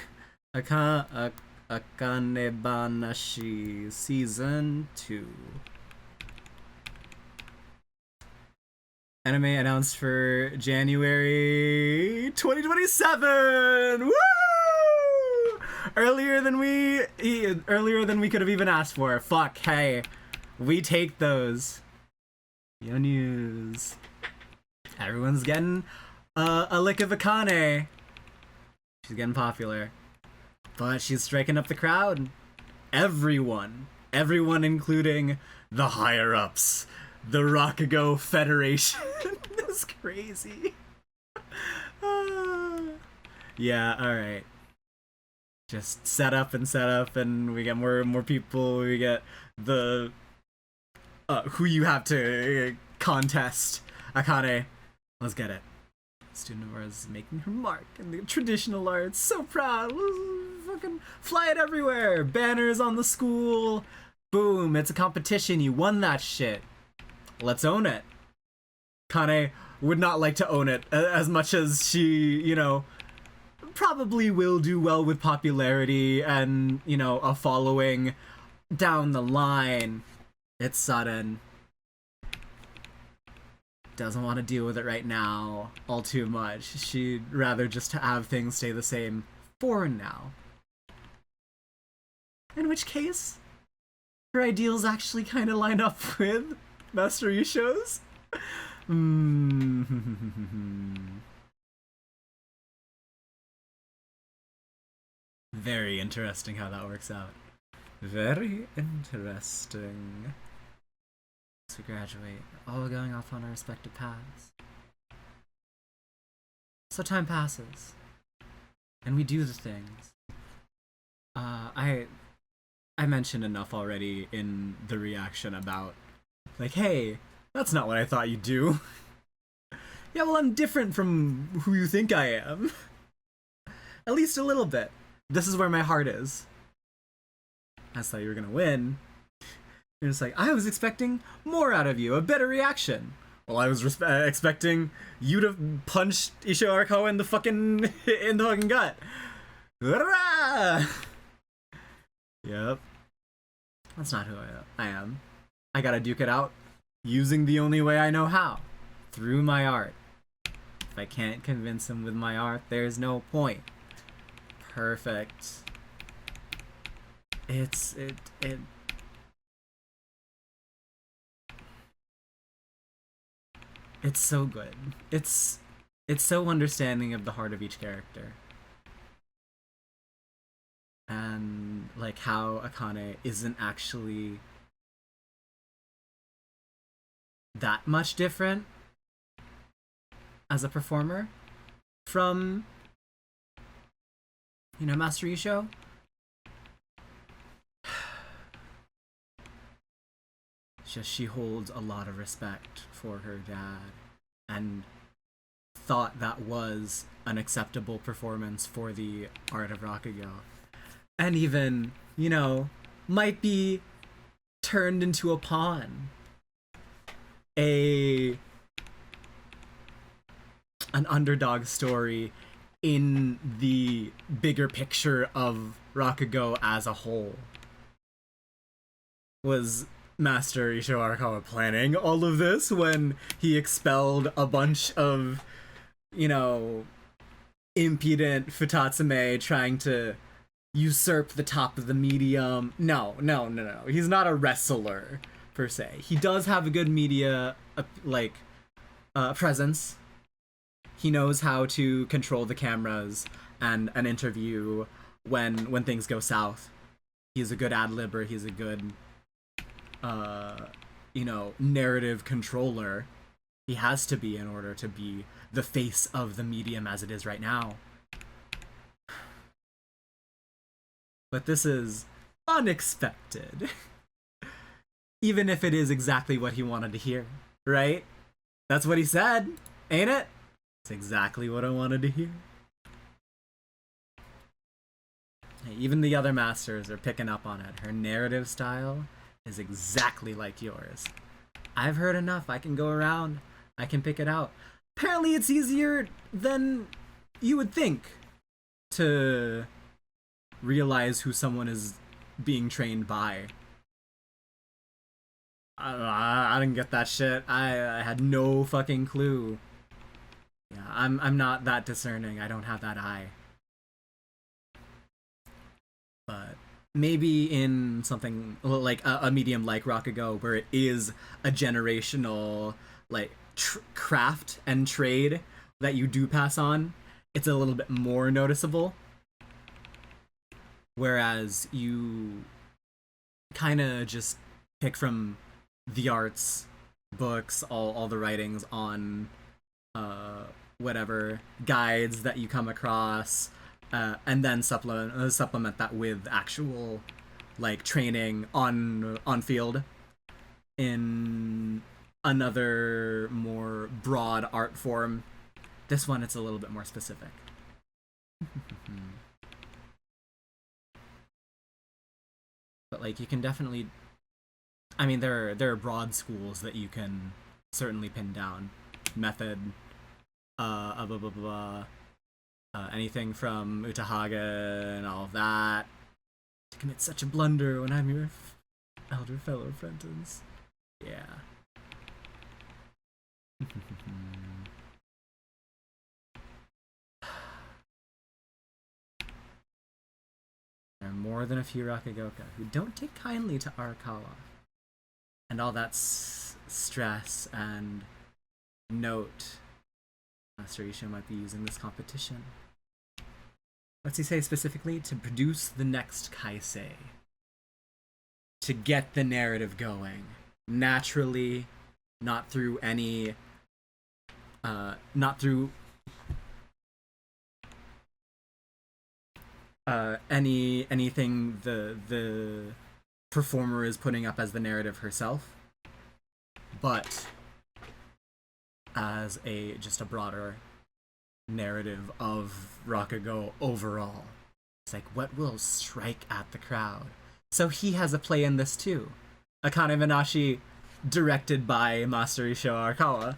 A: Akane-banashi season 2. Anime announced for January 2027. Woo! Earlier than we could have even asked for. Fuck, hey. We take those. Yo news. Everyone's getting a lick of Akane. She's getting popular. But she's striking up the crowd. Everyone including the higher-ups. The Rakugo Federation. That's crazy. Yeah, alright. Just set up, and we get more and more people. We get the who you have to contest. Akane. Let's get it. Student of ours is making her mark in the traditional arts. So proud. Fucking fly it everywhere. Banners on the school. Boom, it's a competition, you won that shit. Let's own it. Akane would not like to own it as much as she, you know, probably will do well with popularity and, you know, a following down the line. It's sudden. Doesn't want to deal with it right now all too much. She'd rather just have things stay the same for now. In which case, her ideals actually kind of line up with Master Issho's. Very interesting how that works out. Very interesting. So we graduate, all going off on our respective paths. So time passes, and we do the things. I mentioned enough already in the reaction about, like, hey, that's not what I thought you'd do. Yeah, well, I'm different from who you think I am. At least a little bit. This is where my heart is. I thought you were gonna win. And it's like, I was expecting more out of you, a better reaction. Well, I was expecting you to punch Issho Arakawa in the fucking gut. Hurrah! Yep. That's not who I am. I gotta duke it out using the only way I know how. Through my art. If I can't convince him with my art, there's no point. Perfect. It's so good. It's so understanding of the heart of each character. And like how Akane isn't actually that much different as a performer from, you know, Master Issho. Just she holds a lot of respect for her dad and thought that was an acceptable performance for the art of Rakugo. And even, you know, might be turned into a pawn. An underdog story in the bigger picture of Rakugo as a whole. Was Master Issho Arakawa planning all of this when he expelled a bunch of, you know, impudent Futatsume trying to usurp the top of the medium? No. He's not a wrestler, per se. He does have a good media, presence. He knows how to control the cameras and an interview when things go south. He's a good ad-libber. He's a good, you know, narrative controller. He has to be in order to be the face of the medium as it is right now. But this is unexpected. Even if it is exactly what he wanted to hear, right? That's what he said, ain't it? It's exactly what I wanted to hear. Hey, even the other masters are picking up on it. Her narrative style is exactly like yours. I've heard enough. I can go around. I can pick it out. Apparently it's easier than you would think to realize who someone is being trained by. I didn't get that shit. I had no fucking clue. Yeah, I'm not that discerning. I don't have that eye. But maybe in something like a medium like Rakugo, where it is a generational like craft and trade that you do pass on, it's a little bit more noticeable. Whereas you kind of just pick from the arts, books, all the writings on whatever guides that you come across, and then supplement that with actual like training on field in another more broad art form. This one, it's a little bit more specific. But like you can definitely I mean, there are broad schools that you can certainly pin down. Method, blah, blah, blah, anything from Utahaga and all of that. To commit such a blunder when I'm your elder fellow apprentice. Yeah. There are more than a few Rakugoka who don't take kindly to Arakawa. And all that stress and note Master Issho might be using this competition. What's he say specifically? To produce the next Kaisei. To get the narrative going. Naturally, not through any... not through... anything the performer is putting up as the narrative herself, but as just a broader narrative of Rakugo overall. It's like, what will strike at the crowd? So he has a play in this too. Akane-banashi, directed by Master Issho Arakawa.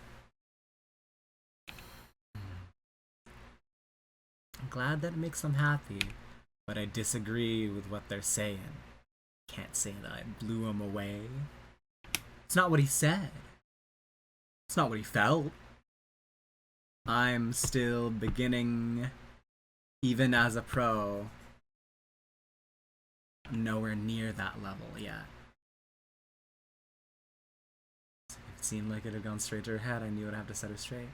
A: I'm glad that it makes them happy, but I disagree with what they're saying. Can't say that I blew him away. It's not what he said. It's not what he felt. I'm still beginning, even as a pro, nowhere near that level yet. If it seemed like it had gone straight to her head, I knew I'd have to set her straight.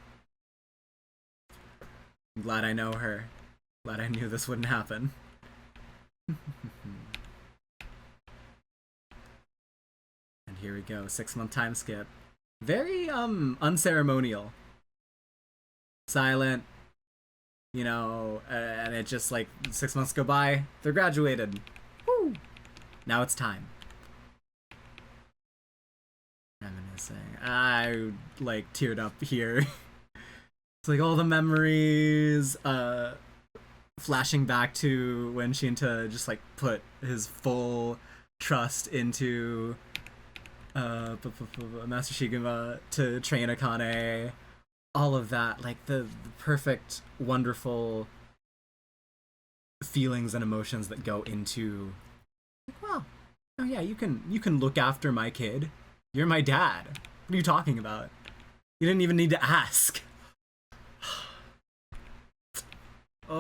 A: I'm glad I know her. Glad I knew this wouldn't happen. And here we go, 6-month time skip. Very unceremonial. Silent, you know, and it just like 6 months go by, they're graduated. Woo! Now it's time. Reminiscing. I like teared up here. It's like all the memories, flashing back to when Shinta just like put his full trust into Master Shiguma to train Akane. All of that, like the perfect, wonderful feelings and emotions that go into, like, wow, oh yeah, you can look after my kid. You're my dad. What are you talking about? You didn't even need to ask. Oh,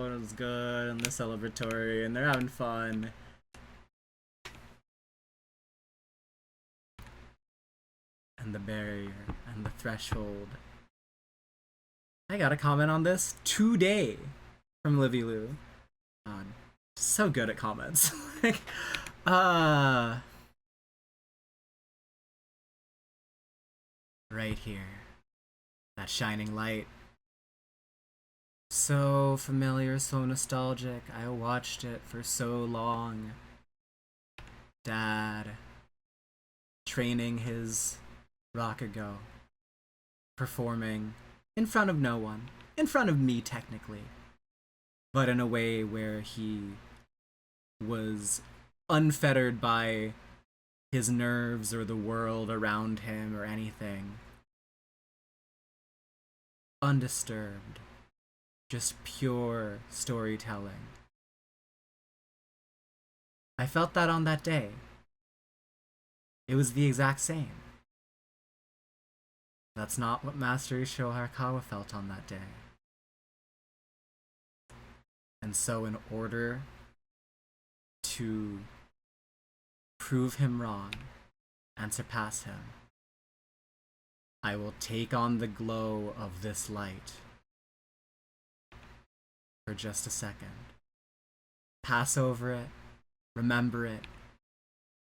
A: it was good, and they're celebratory, and they're having fun. And the barrier, and the threshold. I got a comment on this today from Livy Lou. So good at comments. Like, right here. That shining light. So familiar, so nostalgic. I watched it for so long. Dad training his Rakugo, performing in front of no one, in front of me technically, but in a way where he was unfettered by his nerves or the world around him or anything. Undisturbed. Just pure storytelling. I felt that on that day. It was the exact same. That's not what Master Issho Arakawa felt on that day. And so in order to prove him wrong and surpass him, I will take on the glow of this light for just a second. Pass over it, remember it,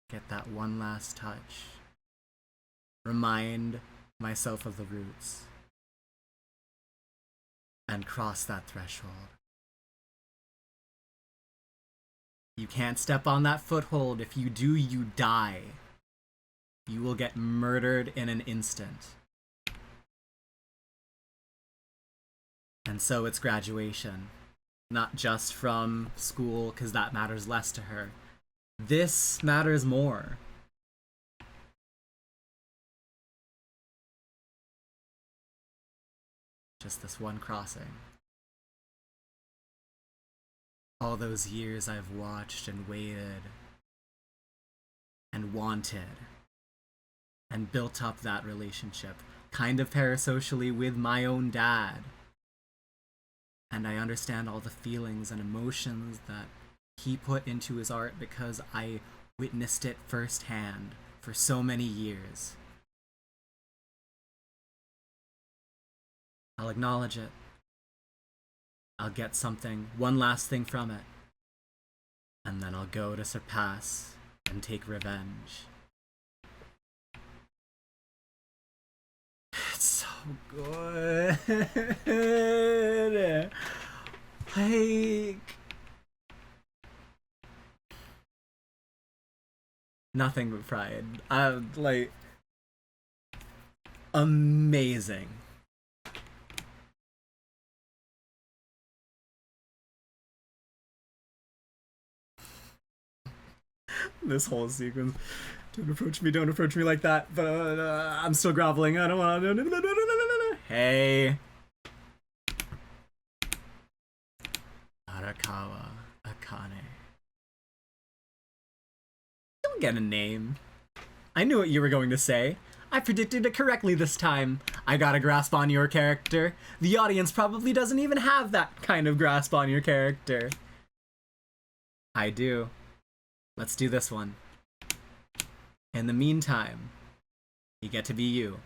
A: get that one last touch. Remind myself of the roots. And cross that threshold. You can't step on that foothold. If you do, you die. You will get murdered in an instant. And so it's graduation. Not just from school, because that matters less to her. This matters more. Just this one crossing. All those years I've watched and waited and wanted and built up that relationship, kind of parasocially with my own dad. And I understand all the feelings and emotions that he put into his art because I witnessed it firsthand for so many years. I'll acknowledge it. I'll get something, one last thing from it. And then I'll go to surpass and take revenge. It's so good. Like, nothing but pride. Like, amazing. This whole sequence. Don't approach me like that. But I'm still groveling. I don't want to. Hey. Arakawa Akane. Don't get a name. I knew what you were going to say. I predicted it correctly this time. I got a grasp on your character. The audience probably doesn't even have that kind of grasp on your character. I do. Let's do this one. In the meantime, you get to be you.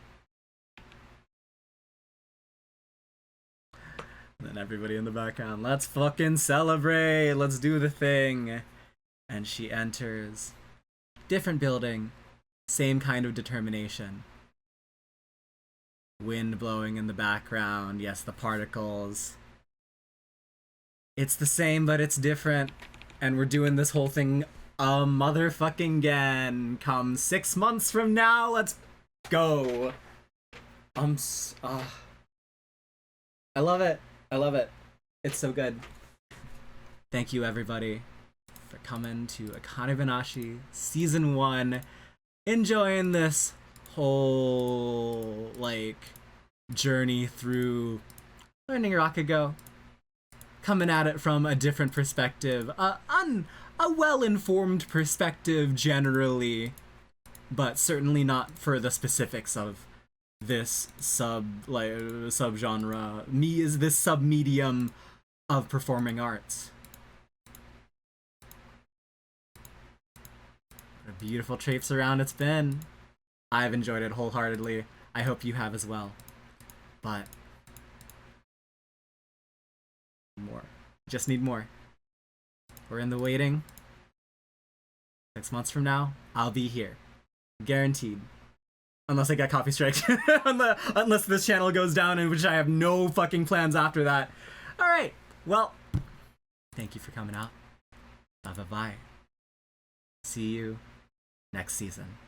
A: And then everybody in the background, let's fucking celebrate! Let's do the thing! And she enters. Different building, same kind of determination. Wind blowing in the background, yes, the particles. It's the same, but it's different. And we're doing this whole thing motherfucking again. Come 6 months from now, let's go. I love it. I love it. It's so good. Thank you, everybody, for coming to Akane-banashi Season 1. Enjoying this whole, like, journey through learning Rakugo. Coming at it from a different perspective. A well-informed perspective generally, but certainly not for the specifics of this subgenre. Me is this submedium of performing arts. What a beautiful traipse around it's been. I've enjoyed it wholeheartedly. I hope you have as well. But more. Just need more. We're in the waiting. 6 months from now, I'll be here. Guaranteed. Unless I get copy striked. Unless this channel goes down, in which I have no fucking plans after that. Alright, well, thank you for coming out. Bye-bye. See you next season.